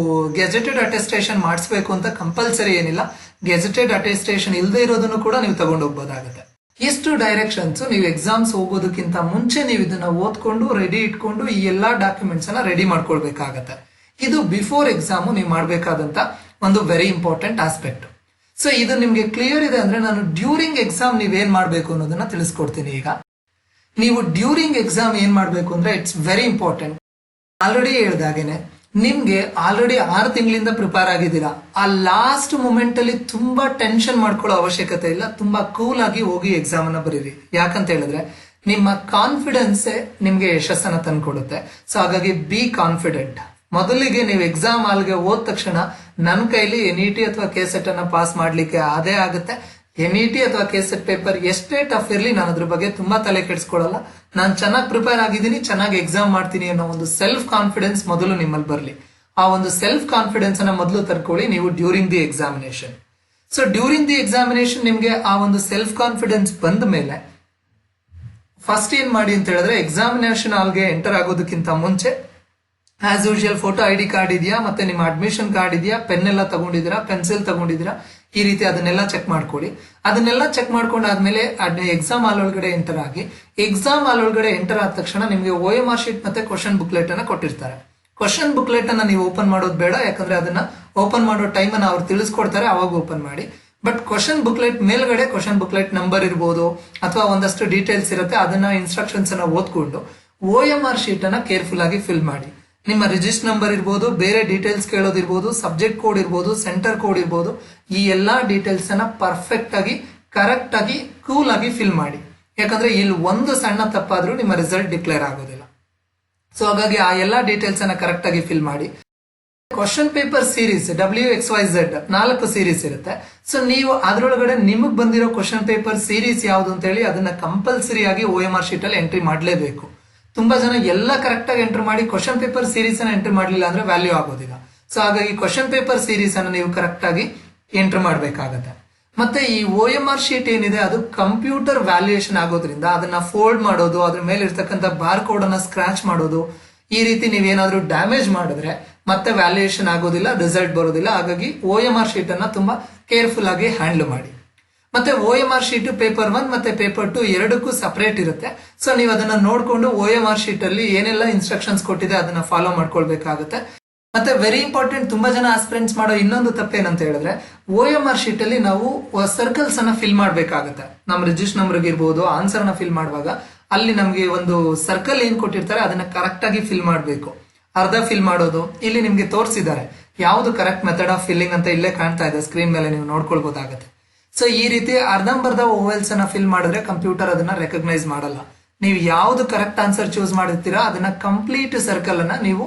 ಗೆಜೆಟೆಡ್ ಅಟೆಸ್ಟೇಷನ್ ಮಾಡಿಸ್ಬೇಕು ಅಂತ ಕಂಪಲ್ಸರಿ ಏನಿಲ್ಲ. ಗೆಜೆಟೆಡ್ ಅಟೆಸ್ಟೇಷನ್ ಇಲ್ಲದೆ ಇರೋದನ್ನು ಕೂಡ ನೀವು ತಗೊಂಡೋಗ್ಬೋದಾಗುತ್ತೆ. ಇಷ್ಟು ಡೈರೆಕ್ಷನ್ಸ್ ನೀವು ಎಕ್ಸಾಮ್ಸ್ ಹೋಗೋದಕ್ಕಿಂತ ಮುಂಚೆ ನೀವು ಇದನ್ನ ಓದ್ಕೊಂಡು ರೆಡಿ ಇಟ್ಕೊಂಡು ಈ ಎಲ್ಲಾ ಡಾಕ್ಯುಮೆಂಟ್ಸ್ ಅನ್ನ ರೆಡಿ ಮಾಡ್ಕೊಳ್ಬೇಕಾಗತ್ತೆ. ಇದು ಬಿಫೋರ್ ಎಕ್ಸಾಮು ನೀವು ಮಾಡಬೇಕಾದಂತ ಒಂದು ವೆರಿ ಇಂಪಾರ್ಟೆಂಟ್ ಆಸ್ಪೆಕ್ಟ್. ಸೊ ಇದು ನಿಮ್ಗೆ ಕ್ಲಿಯರ್ ಇದೆ ಅಂದ್ರೆ ನಾನು ಡ್ಯೂರಿಂಗ್ ಎಕ್ಸಾಮ್ ನೀವೇನ್ ಮಾಡ್ಬೇಕು ಅನ್ನೋದನ್ನ ತಿಳಿಸ್ಕೊಡ್ತೀನಿ. ಈಗ ನೀವು ಡ್ಯೂರಿಂಗ್ ಎಕ್ಸಾಮ್ ಏನ್ ಮಾಡ್ಬೇಕು ಅಂದ್ರೆ ಇಟ್ಸ್ ವೆರಿ ಇಂಪಾರ್ಟೆಂಟ್. ಆಲ್ರೆಡಿ ಹೇಳ್ದಾಗೇನೆ ನಿಮ್ಗೆ ಆಲ್ರೆಡಿ 6 ತಿಂಗಳಿಂದ ಪ್ರಿಪೇರ್ ಆಗಿದ್ದೀರಾ. ಆ ಲಾಸ್ಟ್ ಮೂಮೆಂಟ್ ಅಲ್ಲಿ ತುಂಬಾ ಟೆನ್ಷನ್ ಮಾಡ್ಕೊಳ್ಳೋ ಅವಶ್ಯಕತೆ ಇಲ್ಲ. ತುಂಬಾ ಕೂಲ್ ಆಗಿ ಹೋಗಿ ಎಕ್ಸಾಮ್ ಅನ್ನ ಬರೀರಿ. ಯಾಕಂತ ಹೇಳಿದ್ರೆ ನಿಮ್ಮ ಕಾನ್ಫಿಡೆನ್ಸ್ ನಿಮ್ಗೆ ಯಶಸ್ಸನ್ನ ತಂದ್ಕೊಡುತ್ತೆ. ಸೊ ಹಾಗಾಗಿ ಬಿ ಕಾನ್ಫಿಡೆಂಟ್. ಮೊದಲಿಗೆ ನೀವು ಎಕ್ಸಾಮ್ ಹಾಲ್ಗೆ ಹೋದ ತಕ್ಷಣ ನನ್ನ ಕೈಲಿ NET ಅಥವಾ KCET ಅನ್ನ ಪಾಸ್ ಮಾಡ್ಲಿಕ್ಕೆ ಅದೇ ಆಗುತ್ತೆ. NET ಅಥವಾ KCET ಪೇಪರ್ ಎಷ್ಟೇ ಟಫ್ ಇರಲಿ ನಾನು ಅದ್ರ ಬಗ್ಗೆ ತುಂಬಾ ತಲೆ ಕೆಡಿಸ್ಕೊಳ್ಳಲ್ಲ. ನಾನು ಚೆನ್ನಾಗಿ ಪ್ರಿಪೇರ್ ಆಗಿದ್ದೀನಿ, ಚೆನ್ನಾಗಿ ಎಕ್ಸಾಮ್ ಮಾಡ್ತೀನಿ ಅನ್ನೋ ಒಂದು ಸೆಲ್ಫ್ ಕಾನ್ಫಿಡೆನ್ಸ್ ಮೊದಲು ನಿಮ್ಮಲ್ಲಿ ಬರಲಿ. ಆ ಒಂದು ಸೆಲ್ಫ್ ಕಾನ್ಫಿಡೆನ್ಸ್ ಅನ್ನ ಮೊದಲು ತರ್ಕೊಳ್ಳಿ ನೀವು during the examination. So during the examination ನಿಮ್ಗೆ ಆ ಒಂದು ಸೆಲ್ಫ್ ಕಾನ್ಫಿಡೆನ್ಸ್ ಬಂದ ಮೇಲೆ ಫಸ್ಟ್ ಏನ್ ಮಾಡಿ ಅಂತ ಹೇಳಿದ್ರೆ ಎಕ್ಸಾಮಿನೇಷನ್ ಹಾಲ್ಗೆ ಎಂಟರ್ ಆಗೋದಕ್ಕಿಂತ ಮುಂಚೆ as usual photo ID card ಇದೆಯಾ, ಮತ್ತೆ ನಿಮ್ಮ ಅಡ್ಮಿಷನ್ ಕಾರ್ಡ್ ಇದೆಯಾ, ಪೆನ್ ಎಲ್ಲ ತಗೊಂಡಿದ್ದೀರಾ, ಪೆನ್ಸಿಲ್ ತಗೊಂಡಿದ್ದೀರಾ, ಈ ರೀತಿ ಅದನ್ನೆಲ್ಲ ಚೆಕ್ ಮಾಡ್ಕೊಳ್ಳಿ. ಅದನ್ನೆಲ್ಲ ಚೆಕ್ ಮಾಡ್ಕೊಂಡಾದ್ಮೇಲೆ ಎಕ್ಸಾಮ್ ಹಾಲ್ ಒಳಗಡೆ ಎಂಟರ್ ಆಗಿ, ಎಕ್ಸಾಮ್ ಹಾಲ್ ಒಳಗಡೆ ಎಂಟರ್ ಆದ ತಕ್ಷಣ ನಿಮಗೆ OMR ಶೀಟ್ ಮತ್ತೆ ಕ್ವಶನ್ ಬುಕ್ಲೆಟ್ ಅನ್ನ ಕೊಟ್ಟಿರ್ತಾರೆ. ಕ್ವಶನ್ ಬುಕ್ಲೆಟ್ ಅನ್ನ ನೀವು ಓಪನ್ ಮಾಡೋದು ಬೇಡ, ಯಾಕಂದ್ರೆ ಅದನ್ನ ಓಪನ್ ಮಾಡೋ ಟೈಮ್ ಅನ್ನ ಅವ್ರು ತಿಳಿಸ್ಕೊಡ್ತಾರೆ, ಅವಾಗ ಓಪನ್ ಮಾಡಿ. ಬಟ್ ಕ್ವಶನ್ ಬುಕ್ಲೆಟ್ ಮೇಲ್ಗಡೆ ಕ್ವಶನ್ ಬುಕ್ಲೆಟ್ ನಂಬರ್ ಇರ್ಬೋದು ಅಥವಾ ಒಂದಷ್ಟು ಡೀಟೇಲ್ಸ್ ಇರುತ್ತೆ, ಅದನ್ನ ಇನ್ಸ್ಟ್ರಕ್ಷನ್ಸ್ ಅನ್ನ ಓದ್ಕೊಂಡು OMR ಶೀಟ್ ಅನ್ನ ಕೇರ್ಫುಲ್ ಆಗಿ ಫಿಲ್ ಮಾಡಿ. ನಿಮ್ಮ ರಿಜಿಸ್ಟರ್ ನಂಬರ್ ಇರ್ಬೋದು, ಬೇರೆ ಡೀಟೇಲ್ಸ್ ಕೇಳೋದಿರ್ಬೋದು, ಸಬ್ಜೆಕ್ಟ್ ಕೋಡ್ ಇರ್ಬೋದು, ಸೆಂಟರ್ ಕೋಡ್ ಇರ್ಬೋದು, ಈ ಎಲ್ಲಾ ಡೀಟೇಲ್ಸ್ ಅನ್ನ ಪರ್ಫೆಕ್ಟ್ ಆಗಿ ಕರೆಕ್ಟ್ ಆಗಿ ಕೂಲ್ ಆಗಿ ಫಿಲ್ ಮಾಡಿ. ಯಾಕಂದ್ರೆ ಇಲ್ಲಿ ಒಂದು ಸಣ್ಣ ತಪ್ಪಾದ್ರೂ ನಿಮ್ಮ ರಿಸಲ್ಟ್ ಡಿಕ್ಲೇರ್ ಆಗೋದಿಲ್ಲ. ಸೊ ಹಾಗಾಗಿ ಆ ಎಲ್ಲಾ ಡೀಟೇಲ್ಸ್ ಅನ್ನ ಕರೆಕ್ಟ್ ಆಗಿ ಫಿಲ್ ಮಾಡಿ. Question paper series WXYZ 4 series ಇರುತ್ತೆ. ಸೊ ನೀವು ಅದರೊಳಗಡೆ ನಿಮಗ್ ಬಂದಿರೋ ಕ್ವಶನ್ ಪೇಪರ್ ಸೀರೀಸ್ ಯಾವುದು ಅಂತ ಹೇಳಿ ಅದನ್ನ ಕಂಪಲ್ಸರಿ ಆಗಿ OMR ಶೀಟ್ ಅಲ್ಲಿ ಎಂಟ್ರಿ ಮಾಡಲೇಬೇಕು. ತುಂಬಾ ಜನ ಎಲ್ಲ ಕರೆಕ್ಟ್ ಆಗಿ ಎಂಟರ್ ಮಾಡಿ ಕ್ವಶನ್ ಪೇಪರ್ ಸೀರೀಸ್ ಅನ್ನ ಎಂಟರ್ ಮಾಡಲಿಲ್ಲ ಅಂದ್ರೆ ವ್ಯಾಲ್ಯೂ ಆಗೋದಿಲ್ಲ. ಸೊ ಹಾಗಾಗಿ ಕ್ವಶನ್ ಪೇಪರ್ ಸೀರೀಸ್ ಅನ್ನು ನೀವು ಕರೆಕ್ಟ್ ಆಗಿ ಎಂಟರ್ ಮಾಡಬೇಕಾಗತ್ತೆ. ಮತ್ತೆ ಈ OMR ಶೀಟ್ ಏನಿದೆ ಅದು ಕಂಪ್ಯೂಟರ್ ವ್ಯಾಲ್ಯೂಯೇಷನ್ ಆಗೋದ್ರಿಂದ ಅದನ್ನ ಫೋಲ್ಡ್ ಮಾಡೋದು, ಅದ್ರ ಮೇಲೆ ಇರ್ತಕ್ಕಂಥ ಬಾರ್ ಕೋಡ್ ಅನ್ನ ಸ್ಕ್ರಾಚ್ ಮಾಡೋದು, ಈ ರೀತಿ ನೀವೇನಾದ್ರೂ ಡ್ಯಾಮೇಜ್ ಮಾಡಿದ್ರೆ ಮತ್ತೆ ವ್ಯಾಲ್ಯೂಯೇಷನ್ ಆಗೋದಿಲ್ಲ, ರಿಸಲ್ಟ್ ಬರೋದಿಲ್ಲ. ಹಾಗಾಗಿ OMR ಶೀಟ್ ಅನ್ನ ತುಂಬಾ ಕೇರ್ಫುಲ್ ಆಗಿ ಹ್ಯಾಂಡಲ್ ಮಾಡಿ. ಮತ್ತೆ OMR ಶೀಟ್ ಪೇಪರ್ 1 ಮತ್ತೆ ಪೇಪರ್ 2 ಎರಡಕ್ಕೂ ಸಪರೇಟ್ ಇರುತ್ತೆ. ಸೊ ನೀವು ಅದನ್ನ ನೋಡ್ಕೊಂಡು OMR ಶೀಟ್ ಅಲ್ಲಿ ಏನೆಲ್ಲ ಇನ್ಸ್ಟ್ರಕ್ಷನ್ಸ್ ಕೊಟ್ಟಿದೆ ಅದನ್ನ ಫಾಲೋ ಮಾಡ್ಕೊಳ್ಬೇಕಾಗುತ್ತೆ. ಮತ್ತೆ ವೆರಿ ಇಂಪಾರ್ಟೆಂಟ್, ತುಂಬಾ ಜನ ಆಸ್ಪಿರೆಂಟ್ಸ್ ಮಾಡೋ ಇನ್ನೊಂದು ತಪ್ಪೇನಂತ ಹೇಳಿದ್ರೆ OMR ಶೀಟ್ ಅಲ್ಲಿ ನಾವು ಸರ್ಕಲ್ಸ್ ಅನ್ನ ಫಿಲ್ ಮಾಡ್ಬೇಕಾಗತ್ತೆ. ನಮ್ಮ ರಿಜಿಸ್ಟರ್ ನಂಬರ್ ಇರ್ಬೋದು, ಆನ್ಸರ್ ನ ಫಿಲ್ ಮಾಡುವಾಗ ಅಲ್ಲಿ ನಮ್ಗೆ ಒಂದು ಸರ್ಕಲ್ ಏನ್ ಕೊಟ್ಟಿರ್ತಾರೆ ಅದನ್ನ ಕರೆಕ್ಟ್ ಆಗಿ ಫಿಲ್ ಮಾಡಬೇಕು. ಅರ್ಧ ಫಿಲ್ ಮಾಡೋದು ಇಲ್ಲಿ ನಿಮ್ಗೆ ತೋರಿಸಿದ್ದಾರೆ, ಯಾವ್ದು ಕರೆಕ್ಟ್ ಮೆಥಡ್ ಆಫ್ ಫಿಲ್ಲಿಂಗ್ ಅಂತ ಇಲ್ಲೇ ಕಾಣ್ತಾ ಇದೆ ಸ್ಕ್ರೀನ್ ಮೇಲೆ, ನೀವು ನೋಡ್ಕೊಳ್ಬಹುದಾಗತ್ತೆ. ಸೊ ಈ ರೀತಿ ಅರ್ಧಂಬರ್ಧ ಓವೆಲ್ಸ್ ಅನ್ನ ಫಿಲ್ ಮಾಡಿದ್ರೆ ಕಂಪ್ಯೂಟರ್ ಅದನ್ನ ರೆಕಗ್ನೈಸ್ ಮಾಡಲ್ಲ. ನೀವು ಯಾವ್ದು ಕರೆಕ್ಟ್ ಆನ್ಸರ್ ಚೂಸ್ ಮಾಡಿರ್ತೀರಾ ಅದನ್ನ ಕಂಪ್ಲೀಟ್ ಸರ್ಕಲ್ ಅನ್ನ ನೀವು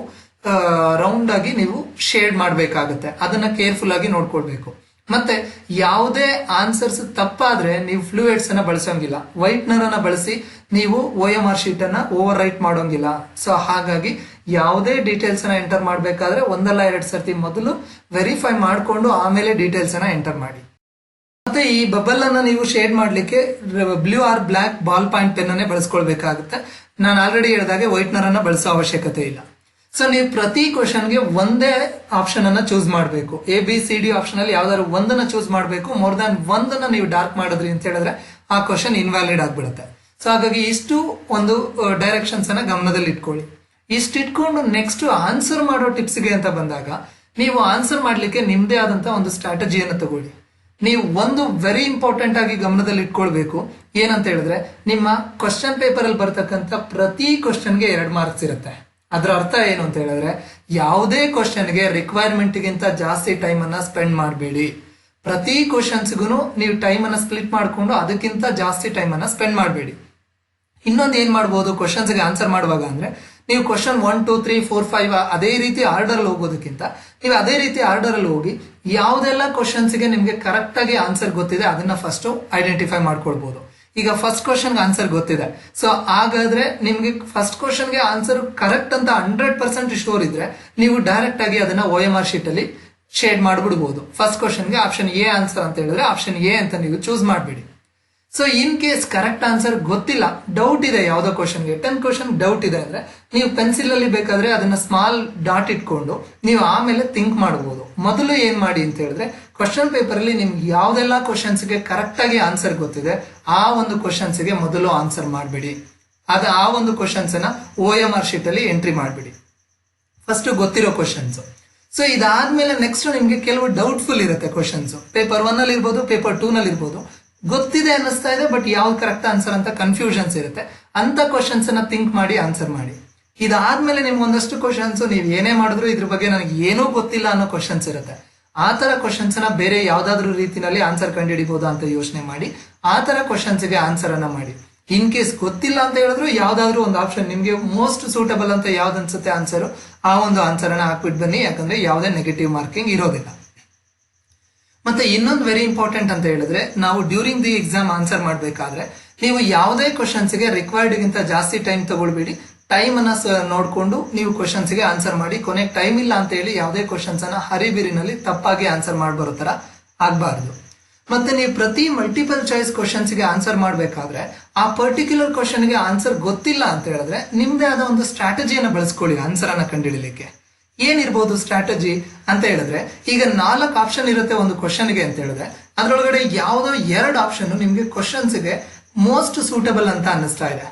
ರೌಂಡ್ ಆಗಿ ನೀವು ಶೇಡ್ ಮಾಡ್ಬೇಕಾಗತ್ತೆ. ಅದನ್ನ ಕೇರ್ಫುಲ್ ಆಗಿ ನೋಡ್ಕೊಳ್ಬೇಕು. ಮತ್ತೆ ಯಾವುದೇ ಆನ್ಸರ್ಸ್ ತಪ್ಪಾದ್ರೆ ನೀವು ಫ್ಲೂಯಿಡ್ಸ್ ಅನ್ನ ಬಳಸೋಂಗಿಲ್ಲ, ವೈಟ್ನರ್ ಅನ್ನ ಬಳಸಿ ನೀವು OMR ಶೀಟ್ ಅನ್ನ ಓವರ್ ರೈಟ್ ಮಾಡೋಂಗಿಲ್ಲ. ಸೊ ಹಾಗಾಗಿ ಯಾವುದೇ ಡೀಟೇಲ್ಸ್ ಅನ್ನ ಎಂಟರ್ ಮಾಡ್ಬೇಕಾದ್ರೆ ಒಂದಲ್ಲ 2 ಸರ್ತಿ ಮೊದಲು ವೆರಿಫೈ ಮಾಡ್ಕೊಂಡು ಆಮೇಲೆ ಡೀಟೇಲ್ಸ್ ಅನ್ನ ಎಂಟರ್ ಮಾಡಿ. ಮತ್ತೆ ಈ ಬಬಲ್ ಅನ್ನ ನೀವು ಶೇಡ್ ಮಾಡ್ಲಿಕ್ಕೆ blue or black ball point pen ಅನ್ನೇ ಬಳಸ್ಕೊಳ್ಬೇಕಾಗುತ್ತೆ. ನಾನು ಆಲ್ರೆಡಿ ಹೇಳಿದಾಗೆ ವೈಟ್ನರ್ ಅನ್ನ ಬಳಸೋ ಅವಶ್ಯಕತೆ ಇಲ್ಲ. ಸೊ ನೀವು ಪ್ರತಿ ಕ್ವಶನ್ಗೆ ಒಂದೇ ಆಪ್ಷನ್ ಅನ್ನ ಚೂಸ್ ಮಾಡಬೇಕು. ABCD ಆಪ್ಷನ್ ಅಲ್ಲಿ ಯಾವ್ದಾದ್ರು ಒಂದನ್ನ ಚೂಸ್ ಮಾಡಬೇಕು. ಮೋರ್ ದನ್ ಒಂದನ್ನ ನೀವು ಡಾರ್ಕ್ ಮಾಡಿದ್ರಿ ಅಂತ ಹೇಳಿದ್ರೆ ಆ ಕ್ವಶನ್ ಇನ್ವ್ಯಾಲಿಡ್ ಆಗ್ಬಿಡುತ್ತೆ. ಸೊ ಹಾಗಾಗಿ ಇಷ್ಟು ಒಂದು ಡೈರೆಕ್ಷನ್ಸ್ ಅನ್ನ ಗಮನದಲ್ಲಿ ಇಟ್ಕೊಳ್ಳಿ. ಇಷ್ಟು ಇಟ್ಕೊಂಡು ನೆಕ್ಸ್ಟ್ ಆನ್ಸರ್ ಮಾಡೋ ಟಿಪ್ಸ್ಗೆ ಅಂತ ಬಂದಾಗ ನೀವು ಆನ್ಸರ್ ಮಾಡ್ಲಿಕ್ಕೆ ನಿಮ್ದೇ ಆದಂತ ಒಂದು ಸ್ಟ್ರಾಟಜಿಯನ್ನು ತಗೊಳ್ಳಿ. ನೀವು ಒಂದು ವೆರಿ ಇಂಪಾರ್ಟೆಂಟ್ ಆಗಿ ಗಮನದಲ್ಲಿ ಇಟ್ಕೊಳ್ಬೇಕು. ಏನಂತ ಹೇಳಿದ್ರೆ ನಿಮ್ಮ ಕ್ವಶನ್ ಪೇಪರ್ ಅಲ್ಲಿ ಬರ್ತಕ್ಕಂಥ ಪ್ರತಿ ಕ್ವಶನ್ಗೆ 2 ಮಾರ್ಕ್ಸ್ ಇರುತ್ತೆ. ಅದರ ಅರ್ಥ ಏನು ಅಂತ ಹೇಳಿದ್ರೆ ಯಾವುದೇ ಕ್ವಶನ್ಗೆ ರಿಕ್ವೈರ್ಮೆಂಟ್ ಗಿಂತ ಜಾಸ್ತಿ ಟೈಮ್ ಅನ್ನ ಸ್ಪೆಂಡ್ ಮಾಡಬೇಡಿ. ಪ್ರತಿ ಕ್ವಶನ್ಸ್ಗೂ ನೀವು ಟೈಮ್ ಅನ್ನ ಸ್ಪ್ಲಿಟ್ ಮಾಡ್ಕೊಂಡು ಅದಕ್ಕಿಂತ ಜಾಸ್ತಿ ಟೈಮ್ ಅನ್ನ ಸ್ಪೆಂಡ್ ಮಾಡಬೇಡಿ. ಇನ್ನೊಂದು ಏನ್ ಮಾಡ್ಬೋದು ಕ್ವಶನ್ಸ್ಗೆ ಆನ್ಸರ್ ಮಾಡುವಾಗ ಅಂದ್ರೆ ನೀವು ಕ್ವಶನ್ 1 2 3 4 5 ಅದೇ ರೀತಿ ಆರ್ಡರ್ ಅಲ್ಲಿ ಹೋಗೋದಕ್ಕಿಂತ ನೀವು ಅದೇ ರೀತಿ ಆರ್ಡರ್ ಅಲ್ಲಿ ಹೋಗಿ ಯಾವ್ದೆಲ್ಲ ಕ್ವಶನ್ಸ್ಗೆ ನಿಮ್ಗೆ ಕರೆಕ್ಟ್ ಆಗಿ ಆನ್ಸರ್ ಗೊತ್ತಿದೆ ಅದನ್ನ ಫಸ್ಟ್ ಐಡೆಂಟಿಫೈ ಮಾಡ್ಕೊಳ್ಬಹುದು. ಈಗ ಫಸ್ಟ್ ಕ್ವಶನ್ ಆನ್ಸರ್ ಗೊತ್ತಿದೆ, ಸೊ ಹಾಗಾದ್ರೆ ನಿಮ್ಗೆ ಫಸ್ಟ್ ಕ್ವಶನ್ಗೆ ಆನ್ಸರ್ ಕರೆಕ್ಟ್ ಅಂತ 100% ಶೋರ್ ಇದ್ರೆ ನೀವು ಡೈರೆಕ್ಟ್ ಆಗಿ ಅದನ್ನ OMR ಶೀಟ್ ಅಲ್ಲಿ ಶೇಡ್ ಮಾಡ್ಬಿಡ್ಬೋದು. ಫಸ್ಟ್ ಕ್ವಶನ್ಗೆ ಆಪ್ಷನ್ A ಆನ್ಸರ್ ಅಂತ ಹೇಳಿದ್ರೆ ಆಪ್ಷನ್ A ಅಂತ ನೀವು ಚೂಸ್ ಮಾಡಬೇಡಿ. So in case correct answer ಗೊತ್ತಿಲ್ಲ, ಡೌಟ್ ಇದೆ ಯಾವ್ದೋ ಕ್ವಶನ್ಗೆ, 10 ಕ್ವಶನ್ ಡೌಟ್ ಇದೆ ಅಂದ್ರೆ ನೀವು ಪೆನ್ಸಿಲ್ ಅಲ್ಲಿ ಬೇಕಾದ್ರೆ ಅದನ್ನ ಸ್ಮಾಲ್ ಡಾಟ್ ಇಟ್ಕೊಂಡು ನೀವು ಆಮೇಲೆ ಥಿಂಕ್ ಮಾಡಬಹುದು. ಮೊದಲು ಏನ್ ಮಾಡಿ ಅಂತ ಹೇಳಿದ್ರೆ ಕ್ವಶನ್ ಪೇಪರ್ ಅಲ್ಲಿ ನಿಮ್ಗೆ ಯಾವ್ದೆಲ್ಲ ಕ್ವಶನ್ಸ್ಗೆ ಕರೆಕ್ಟ್ ಆಗಿ ಆನ್ಸರ್ ಗೊತ್ತಿದೆ ಆ ಒಂದು ಕ್ವಶನ್ಸ್ಗೆ ಮೊದಲು ಆನ್ಸರ್ ಮಾಡಬೇಡಿ. ಆ ಒಂದು ಕ್ವಶನ್ಸ್ ಅನ್ನ OMR ಶೀಟ್ ಅಲ್ಲಿ ಎಂಟ್ರಿ ಮಾಡಬೇಡಿ, ಫಸ್ಟ್ ಗೊತ್ತಿರೋ ಕ್ವಶನ್ಸ್. ಸೊ ಇದಾದ್ಮೇಲೆ ನೆಕ್ಸ್ಟ್ ನಿಮ್ಗೆ ಕೆಲವು ಡೌಟ್ಫುಲ್ ಇರುತ್ತೆ ಕ್ವಶನ್ಸ್, ಪೇಪರ್ 1 ಅಲ್ಲಿ ಇರ್ಬೋದು, ಪೇಪರ್ 2 ನಲ್ಲಿ ಇರ್ಬೋದು. ಗೊತ್ತಿದೆ ಅನ್ನಿಸ್ತಾ ಇದೆ ಬಟ್ ಯಾವ್ದು ಕರೆಕ್ಟ್ ಆನ್ಸರ್ ಅಂತ ಕನ್ಫ್ಯೂಷನ್ಸ್ ಇರುತ್ತೆ, ಅಂತ ಕ್ವಶನ್ಸ್ ಅನ್ನ ಥಿಂಕ್ ಮಾಡಿ ಆನ್ಸರ್ ಮಾಡಿ. ಇದಾದ್ಮೇಲೆ ನಿಮ್ಗೆ ಒಂದಷ್ಟು ಕ್ವಶನ್ಸ್ ನೀವು ಏನೇ ಮಾಡಿದ್ರು ಇದ್ರ ಬಗ್ಗೆ ನನಗೆ ಏನೂ ಗೊತ್ತಿಲ್ಲ ಅನ್ನೋ ಕ್ವಶನ್ಸ್ ಇರುತ್ತೆ. ಆ ತರ ಕ್ವಶನ್ಸ್ ನ ಬೇರೆ ಯಾವ್ದಾದ್ರು ರೀತಿನಲ್ಲಿ ಆನ್ಸರ್ ಕಂಡುಹಿಡಿಬಹುದು ಅಂತ ಯೋಚನೆ ಮಾಡಿ ಆ ತರ ಕ್ವಶನ್ಸ್ ಗೆ ಆನ್ಸರ್ ಅನ್ನ ಮಾಡಿ. ಇನ್ ಕೇಸ್ ಗೊತ್ತಿಲ್ಲ ಅಂತ ಹೇಳಿದ್ರು ಯಾವ್ದಾದ್ರು ಒಂದು ಆಪ್ಷನ್ ನಿಮ್ಗೆ ಮೋಸ್ಟ್ ಸೂಟಬಲ್ ಅಂತ ಯಾವ್ದು ಅನ್ಸುತ್ತೆ ಆನ್ಸರ್, ಆ ಒಂದು ಆನ್ಸರ್ ಅನ್ನ ಹಾಕ್ಬಿಟ್ಟು ಬನ್ನಿ, ಯಾಕಂದ್ರೆ ಯಾವುದೇ ನೆಗೆಟಿವ್ ಮಾರ್ಕಿಂಗ್ ಇರೋದಿಲ್ಲ. ಮತ್ತೆ ಇನ್ನೊಂದು ವೆರಿ ಇಂಪಾರ್ಟೆಂಟ್ ಅಂತ ಹೇಳಿದ್ರೆ, ನಾವು ಡ್ಯೂರಿಂಗ್ ದಿ ಎಕ್ಸಾಮ್ ಆನ್ಸರ್ ಮಾಡಬೇಕಾದ್ರೆ ನೀವು ಯಾವುದೇ ಕ್ವಶನ್ಸ್ ಗೆ ರಿಕ್ವೈರ್ಡ್ ಗಿಂತ ಜಾಸ್ತಿ ಟೈಮ್ ತಗೊಳ್ಬೇಡಿ. ಟೈಮ್ ಅನ್ನ ನೋಡ್ಕೊಂಡು ನೀವು ಕ್ವಶನ್ಸ್ ಗೆ ಆನ್ಸರ್ ಮಾಡಿ. ಕೊನೆಗೆ ಟೈಮ್ ಇಲ್ಲ ಅಂತ ಹೇಳಿ ಯಾವುದೇ ಕ್ವಶನ್ಸ್ ಅನ್ನ ಹರಿಬಿರಿನಲ್ಲಿ ತಪ್ಪಾಗಿ ಆನ್ಸರ್ ಮಾಡಬರೋ ತರ ಆಗ್ಬಾರ್ದು. ಮತ್ತೆ ನೀವು ಪ್ರತಿ ಮಲ್ಟಿಪಲ್ ಚಾಯ್ಸ್ ಕ್ವಶನ್ಸ್ ಗೆ ಆನ್ಸರ್ ಮಾಡಬೇಕಾದ್ರೆ ಆ ಪರ್ಟಿಕ್ಯುಲರ್ ಕ್ವಶನ್ ಗೆ ಆನ್ಸರ್ ಗೊತ್ತಿಲ್ಲ ಅಂತ ಹೇಳಿದ್ರೆ ನಿಮ್ದೇ ಆದ ಒಂದು ಸ್ಟ್ರಾಟಜಿಯನ್ನ ಬಳಸ್ಕೊಳ್ಳಿ ಆನ್ಸರ್ ಅನ್ನ ಕಂಡುಹಿಡಿಯಲಿಕ್ಕೆ. ಏನಿರ್ಬೋದು ಸ್ಟ್ರಾಟಜಿ ಅಂತ ಹೇಳಿದ್ರೆ, ಈಗ 4 ಆಪ್ಷನ್ ಇರುತ್ತೆ ಒಂದು ಕ್ವಶನ್ಗೆ ಅಂತ ಹೇಳಿದ್ರೆ ಅದ್ರೊಳಗಡೆ ಯಾವ್ದೋ 2 ಆಪ್ಷನ್ ನಿಮ್ಗೆ ಕ್ವಶನ್ಸ್ಗೆ ಮೋಸ್ಟ್ ಸೂಟಬಲ್ ಅಂತ ಅನ್ನಿಸ್ತಾ ಇದೆ.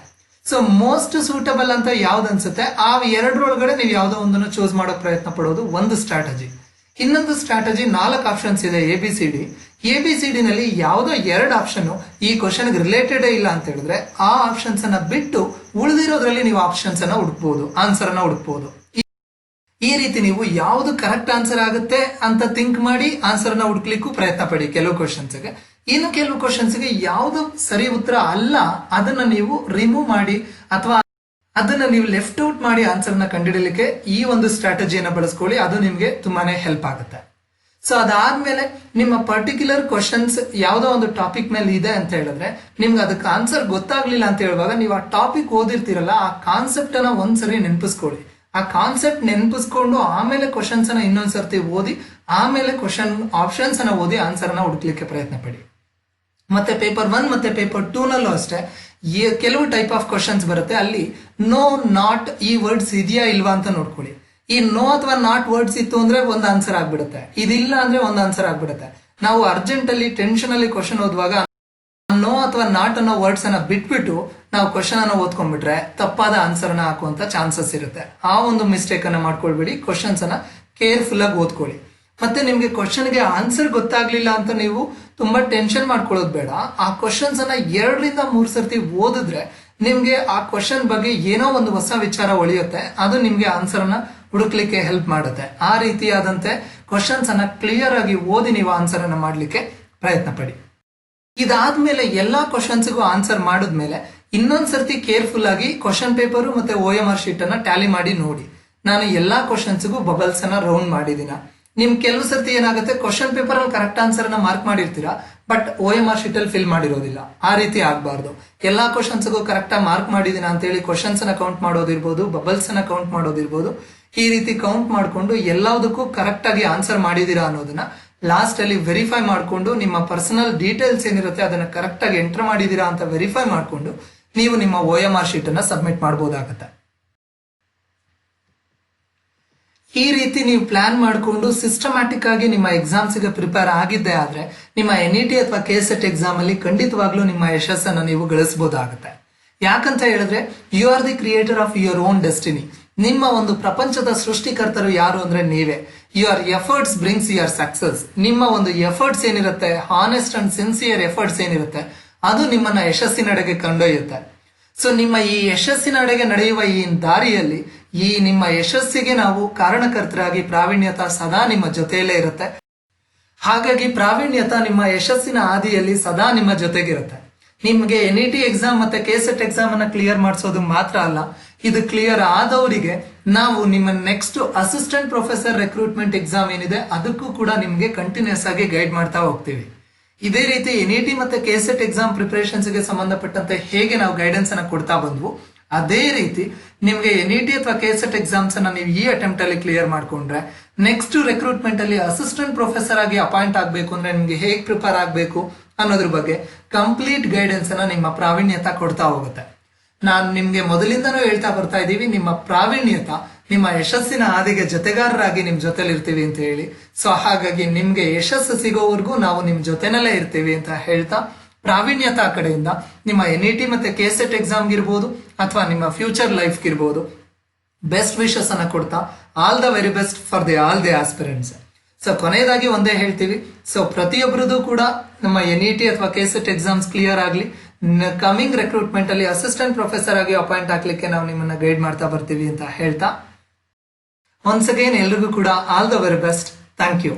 ಸೊ ಮೋಸ್ಟ್ ಸೂಟಬಲ್ ಅಂತ ಯಾವ್ದು ಅನ್ಸುತ್ತೆ ಆ 2ರೊಳಗಡೆ ನೀವು ಯಾವ್ದೋ ಒಂದನ್ನು ಚೂಸ್ ಮಾಡೋ ಪ್ರಯತ್ನ ಪಡೋದು ಒಂದು ಸ್ಟ್ರಾಟಜಿ. ಇನ್ನೊಂದು ಸ್ಟ್ರಾಟಜಿ 4 ಆಪ್ಷನ್ಸ್ ಇದೆ ABCD ನಲ್ಲಿ ಯಾವ್ದೋ 2 ಆಪ್ಷನ್ ಈ ಕ್ವಶನ್ ರಿಲೇಟೆಡ್ ಇಲ್ಲ ಅಂತ ಹೇಳಿದ್ರೆ ಆ ಆಪ್ಷನ್ಸ್ ಅನ್ನ ಬಿಟ್ಟು ಉಳಿದಿರೋದ್ರಲ್ಲಿ ನೀವು ಆಪ್ಷನ್ಸ್ ಅನ್ನ ಹುಡುಕ್ಬಹುದು, ಆನ್ಸರ್ ಅನ್ನ ಹುಡುಕ್ಬಹುದು. ಈ ರೀತಿ ನೀವು ಯಾವ್ದು ಕರೆಕ್ಟ್ ಆನ್ಸರ್ ಆಗುತ್ತೆ ಅಂತ ಥಿಂಕ್ ಮಾಡಿ ಆನ್ಸರ್ ನ ಹುಡುಕ್ಲಿಕ್ಕೂ ಪ್ರಯತ್ನ ಪಡಿ ಕೆಲವು ಕ್ವಶನ್ಸ್ಗೆ. ಇನ್ನು ಕೆಲವು ಕ್ವಶನ್ಸ್ಗೆ ಯಾವ್ದು ಸರಿ ಉತ್ತರ ಅಲ್ಲ ಅದನ್ನ ನೀವು ರಿಮೂವ್ ಮಾಡಿ ಅಥವಾ ಅದನ್ನ ನೀವು ಲೆಫ್ಟ್ ಔಟ್ ಮಾಡಿ ಆನ್ಸರ್ ನ ಕಂಡುಹಿಡಿಯಲಿಕ್ಕೆ ಈ ಒಂದು ಸ್ಟ್ರಾಟಜಿಯನ್ನ ಬಳಸ್ಕೊಳ್ಳಿ, ಅದು ನಿಮ್ಗೆ ತುಂಬಾನೇ ಹೆಲ್ಪ್ ಆಗುತ್ತೆ. ಸೊ ಅದಾದ್ಮೇಲೆ ನಿಮ್ಮ ಪರ್ಟಿಕ್ಯುಲರ್ ಕ್ವಶನ್ಸ್ ಯಾವ್ದೋ ಒಂದು ಟಾಪಿಕ್ ಮೇಲೆ ಇದೆ ಅಂತ ಹೇಳಿದ್ರೆ ನಿಮ್ಗೆ ಅದಕ್ಕೆ ಆನ್ಸರ್ ಗೊತ್ತಾಗ್ಲಿಲ್ಲ ಅಂತ ಹೇಳುವಾಗ ನೀವು ಆ ಟಾಪಿಕ್ ಓದಿರ್ತೀರಲ್ಲ ಆ ಕಾನ್ಸೆಪ್ಟ್ ಅನ್ನ ಒಂದ್ಸರಿ ನೆನಪಿಸ್ಕೊಳ್ಳಿ. ಆ ಕಾನ್ಸೆಪ್ಟ್ ನೆನಪಿಸ್ಕೊಂಡು ಆಮೇಲೆ ಕ್ವಶನ್ಸ್ ಅನ್ನ ಇನ್ನೊಂದ್ಸರ್ತಿ ಓದಿ ಆಮೇಲೆ ಕ್ವಶನ್ ಆಪ್ಷನ್ಸ್ ಅನ್ನ ಓದಿ ಆನ್ಸರ್ ಅನ್ನ ಹುಡುಕ್ಲಿಕ್ಕೆ ಪ್ರಯತ್ನ ಪಡಿ. ಮತ್ತೆ ಪೇಪರ್ 1 ಮತ್ತೆ ಪೇಪರ್ 2 ನಲ್ಲೂ ಅಷ್ಟೇ ಕೆಲವು ಟೈಪ್ ಆಫ್ ಕ್ವಶನ್ಸ್ ಬರುತ್ತೆ, ಅಲ್ಲಿ ನೋ ನಾಟ್ ಈ ವರ್ಡ್ಸ್ ಇದೆಯಾ ಇಲ್ವಾ ಅಂತ ನೋಡ್ಕೊಳ್ಳಿ. ಈ ನೋ ಅಥವಾ ನಾಟ್ ವರ್ಡ್ಸ್ ಇತ್ತು ಅಂದ್ರೆ ಒಂದು ಆನ್ಸರ್ ಆಗ್ಬಿಡುತ್ತೆ, ಇದಿಲ್ಲ ಅಂದ್ರೆ ಒಂದು ಆನ್ಸರ್ ಆಗ್ಬಿಡುತ್ತೆ. ನಾವು ಅರ್ಜೆಂಟ್ ಅಲ್ಲಿ ಟೆನ್ಷನ್ ಅಲ್ಲಿ ಕ್ವಶನ್ ಓದುವಾಗ ನೋ ಅಥವಾ ನಾಟ್ ಅನ್ನೋ ವರ್ಡ್ಸ್ ಅನ್ನ ಬಿಟ್ಬಿಟ್ಟು ನಾವು ಕ್ವಶನ್ ಅನ್ನ ಓದ್ಕೊಂಡ್ಬಿಟ್ರೆ ತಪ್ಪಾದ ಆನ್ಸರ್ ಅನ್ನ ಹಾಕುವಂತ ಚಾನ್ಸಸ್ ಇರುತ್ತೆ. ಆ ಒಂದು ಮಿಸ್ಟೇಕ್ ಅನ್ನ ಮಾಡ್ಕೊಳ್ಬೇಡಿ, ಕ್ವಶನ್ಸ್ ಅನ್ನ ಕೇರ್ಫುಲ್ ಆಗಿ ಓದ್ಕೊಳ್ಳಿ. ಮತ್ತೆ ನಿಮ್ಗೆ ಕ್ವಶನ್ಗೆ ಆನ್ಸರ್ ಗೊತ್ತಾಗ್ಲಿಲ್ಲ ಅಂತ ನೀವು ತುಂಬಾ ಟೆನ್ಷನ್ ಮಾಡ್ಕೊಳ್ಳೋದು ಬೇಡ. ಆ ಕ್ವಶನ್ಸ್ ಅನ್ನ 2ರಿಂದ 3 ಸರ್ತಿ ಓದಿದ್ರೆ ನಿಮ್ಗೆ ಆ ಕ್ವಶನ್ ಬಗ್ಗೆ ಏನೋ ಒಂದು ಹೊಸ ವಿಚಾರ ಒಳಿಯುತ್ತೆ, ಅದು ನಿಮ್ಗೆ ಆನ್ಸರ್ ಅನ್ನ ಹುಡುಕ್ಲಿಕ್ಕೆ ಹೆಲ್ಪ್ ಮಾಡುತ್ತೆ. ಆ ರೀತಿಯಾದಂತೆ ಕ್ವಶನ್ಸ್ ಅನ್ನ ಕ್ಲಿಯರ್ ಆಗಿ ಓದಿ ನೀವು ಆನ್ಸರ್ ಅನ್ನ ಮಾಡ್ಲಿಕ್ಕೆ ಪ್ರಯತ್ನ ಪಡಿ. ಇದಾದ್ಮೇಲೆ ಎಲ್ಲಾ ಕ್ವಶನ್ಸ್ಗೂ ಆನ್ಸರ್ ಮಾಡಿದ್ಮೇಲೆ ಇನ್ನೊಂದ್ಸರ್ತಿ ಕೇರ್ಫುಲ್ ಆಗಿ ಕ್ವಶನ್ ಪೇಪರ್ ಮತ್ತೆ OMR ಶೀಟ್ ಅನ್ನ ಟ್ಯಾಲಿ ಮಾಡಿ ನೋಡಿ. ನಾನು ಎಲ್ಲಾ ಕ್ವಶನ್ಸ್ಗೂ ಬಬಲ್ಸ್ ಅನ್ನ ರೌಂಡ್ ಮಾಡಿದೀನ. ನಿಮ್ ಕೆಲವು ಸರ್ತಿ ಏನಾಗುತ್ತೆ ಕ್ವಶನ್ ಪೇಪರ್ ಅಲ್ಲಿ ಕರೆಕ್ಟ್ ಆನ್ಸರ್ ಅನ್ನ ಮಾರ್ಕ್ ಮಾಡಿರ್ತೀರಾ ಬಟ್ OMR ಶೀಟ್ ಅಲ್ಲಿ ಫಿಲ್ ಮಾಡಿರೋದಿಲ್ಲ. ಆ ರೀತಿ ಆಗ್ಬಾರ್ದು. ಎಲ್ಲಾ ಕ್ವಶನ್ಸ್ಗೂ ಕರೆಕ್ಟ್ ಆಗಿ ಮಾರ್ಕ್ ಮಾಡಿದೀನ ಅಂತ ಹೇಳಿ ಕ್ವಶನ್ಸ್ ಅನ್ನ ಕೌಂಟ್ ಮಾಡೋದಿರ್ಬೋದು, ಬಬಲ್ಸ್ ಅನ್ನ ಕೌಂಟ್ ಮಾಡೋದಿರ್ಬೋದು. ಈ ರೀತಿ ಕೌಂಟ್ ಮಾಡ್ಕೊಂಡು ಎಲ್ಲದಕ್ಕೂ ಕರೆಕ್ಟ್ ಆಗಿ ಆನ್ಸರ್ ಮಾಡಿದೀರಾ ಅನ್ನೋದನ್ನ ಲಾಸ್ಟ್ ಅಲ್ಲಿ ವೆರಿಫೈ ಮಾಡ್ಕೊಂಡು ನಿಮ್ಮ ಪರ್ಸನಲ್ ಡೀಟೇಲ್ಸ್ ಏನಿರುತ್ತೆ ಅದನ್ನ ಕರೆಕ್ಟ್ ಆಗಿ ಎಂಟರ್ ಮಾಡಿದೀರಾ ಅಂತ ವೆರಿಫೈ ಮಾಡ್ಕೊಂಡು ನೀವು ನಿಮ್ಮ OMR ಶೀಟ್ ಅನ್ನ ಸಬ್ಮಿಟ್ ಮಾಡಬಹುದಾಗುತ್ತೆ. ಈ ರೀತಿ ನೀವು ಪ್ಲಾನ್ ಮಾಡಿಕೊಂಡು ಸಿಸ್ಟಮ್ಯಾಟಿಕ್ ಆಗಿ ನಿಮ್ಮ ಎಕ್ಸಾಮ್ಸ್ ಗೆ ಪ್ರಿಪೇರ್ ಆಗಿದ್ದೆ ಆದ್ರೆ ನಿಮ್ಮ NET ಅಥವಾ KSET ಎಕ್ಸಾಮ್ ಅಲ್ಲಿ ಖಂಡಿತವಾಗ್ಲೂ ನಿಮ್ಮ ಯಶಸ್ಸನ್ನು ನೀವು ಗಳಿಸಬಹುದಾಗುತ್ತೆ. ಯಾಕಂತ ಹೇಳಿದ್ರೆ you are the creator of your own destiny. ನಿಮ್ಮ ಒಂದು ಪ್ರಪಂಚದ ಸೃಷ್ಟಿಕರ್ತರು ಯಾರು ಅಂದ್ರೆ ನೀವೇ. Your efforts brings your success. ನಿಮ್ಮ ಒಂದು ಎಫರ್ಟ್ಸ್ ಏನಿರುತ್ತೆ, ಹಾನೆಸ್ಟ್ ಅಂಡ್ ಸಿನ್ಸಿಯರ್ ಎಫರ್ಟ್ಸ್ ಏನಿರುತ್ತೆ, ಅದು ನಿಮ್ಮನ್ನ ಯಶಸ್ಸಿನಡೆಗೆ ಕೊಂಡೊಯ್ಯುತ್ತೆ. ಸೊ ನಿಮ್ಮ ಈ ಯಶಸ್ಸಿನಡೆಗೆ ನಡೆಯುವ ಈ ದಾರಿಯಲ್ಲಿ ಈ ನಿಮ್ಮ ಯಶಸ್ಸಿಗೆ ನಾವು ಕಾರಣಕರ್ತರಾಗಿ ಪ್ರಾವೀಣ್ಯತ ಸದಾ ನಿಮ್ಮ ಜೊತೆಯಲ್ಲೇ ಇರುತ್ತೆ. ಹಾಗಾಗಿ ಪ್ರಾವೀಣ್ಯತ ನಿಮ್ಮ ಯಶಸ್ಸಿನ ಹಾದಿಯಲ್ಲಿ ಸದಾ ನಿಮ್ಮ ಜೊತೆಗಿರುತ್ತೆ. ನಿಮ್ಗೆ NET ಎಕ್ಸಾಮ್ ಮತ್ತೆ KSET ಎಕ್ಸಾಮ್ ಅನ್ನ ಕ್ಲಿಯರ್ ಮಾಡಿಸೋದು ಮಾತ್ರ ಅಲ್ಲ, ಇದು ಕ್ಲಿಯರ್ ಆದವರಿಗೆ ನಾವು ನಿಮ್ಮ next assistant professor recruitment exam ಏನಿದೆ ಅದಕ್ಕೂ ಕೂಡ ನಿಮ್ಗೆ ಕಂಟಿನ್ಯೂಸ್ ಆಗಿ ಗೈಡ್ ಮಾಡ್ತಾ ಹೋಗ್ತೀವಿ. ಇದೇ ರೀತಿ NET ಮತ್ತೆ KSET ಎಕ್ಸಾಮ್ ಪ್ರಿಪರೇಷನ್ಸ್ ಗೆ ಸಂಬಂಧಪಟ್ಟಂತೆ ಹೇಗೆ ನಾವು ಗೈಡೆನ್ಸ್ ಅನ್ನ ಕೊಡ್ತಾ ಬಂದ್ವು, ಅದೇ ರೀತಿ ನಿಮ್ಗೆ NET ಅಥವಾ KSET ಎಕ್ಸಾಮ್ಸ್ ಅನ್ನ ನೀವು ಈ ಅಟೆಂಪ್ಟ್ ಅಲ್ಲಿ ಕ್ಲಿಯರ್ ಮಾಡ್ಕೊಂಡ್ರೆ ನೆಕ್ಸ್ಟ್ ರಿಕ್ರೂಟ್ಮೆಂಟ್ ಅಲ್ಲಿ ಅಸಿಸ್ಟೆಂಟ್ ಪ್ರೊಫೆಸರ್ ಆಗಿ ಅಪಾಯಿಂಟ್ ಆಗ್ಬೇಕು ಅಂದ್ರೆ ನಿಮ್ಗೆ ಹೇಗೆ ಪ್ರಿಪೇರ್ ಆಗ್ಬೇಕು ಅನ್ನೋದ್ರ ಬಗ್ಗೆ ಕಂಪ್ಲೀಟ್ ಗೈಡೆನ್ಸ್ ಅನ್ನ ನಿಮ್ಮ ಪ್ರಾವೀಣ್ಯತ ಕೊಡ್ತಾ ಹೋಗುತ್ತೆ. ನಾನು ನಿಮ್ಗೆ ಮೊದಲಿಂದನೂ ಹೇಳ್ತಾ ಬರ್ತಾ ಇದ್ದೀವಿ, ನಿಮ್ಮ ಪ್ರಾವೀಣ್ಯತ ನಿಮ್ಮ ಯಶಸ್ಸಿನ ಹಾದಿಗೆ ಜೊತೆಗಾರರಾಗಿ ನಿಮ್ ಜೊತೆಲಿ ಇರ್ತೀವಿ ಅಂತ ಹೇಳಿ. ಸೊ ಹಾಗಾಗಿ ನಿಮ್ಗೆ ಯಶಸ್ಸು ಸಿಗೋವರೆಗೂ ನಾವು ನಿಮ್ ಜೊತೆನಲ್ಲೇ ಇರ್ತೀವಿ ಅಂತ ಹೇಳ್ತಾ, ಪ್ರಾವೀಣ್ಯತಾ ಕಡೆಯಿಂದ ನಿಮ್ಮ NET ಮತ್ತೆ KSET ಎಕ್ಸಾಮ್ಗೆ ಇರ್ಬೋದು ಅಥವಾ ನಿಮ್ಮ ಫ್ಯೂಚರ್ ಲೈಫ್ಗೆ ಇರ್ಬೋದು ಬೆಸ್ಟ್ ವಿಶಸ್ ಅನ್ನ ಕೊಡ್ತಾ all the very best for all the aspirants. So ಕೊನೆಯದಾಗಿ ಒಂದೇ ಹೇಳ್ತೀವಿ, ಸೊ ಪ್ರತಿಯೊಬ್ಬರದು ಕೂಡ ನಮ್ಮ NET ಅಥವಾ KSET ಎಕ್ಸಾಮ್ಸ್ ಕ್ಲಿಯರ್ ಆಗಲಿ, ಕಮಿಂಗ್ ರೆಕ್ರೂಟ್ಮೆಂಟ್ ಅಲ್ಲಿ ಅಸಿಸ್ಟೆಂಟ್ ಪ್ರೊಫೆಸರ್ ಆಗಿ ಅಪಾಯಿಂಟ್ ಆಗ್ಲಿಕ್ಕೆ ನಾವು ನಿಮ್ಮನ್ನ ಗೈಡ್ ಮಾಡ್ತಾ ಬರ್ತೀವಿ ಅಂತ ಹೇಳ್ತಾ, ಒನ್ಸ್ ಅಗೇನ್ ಎಲ್ರಿಗೂ ಕೂಡ all the very best. Thank you.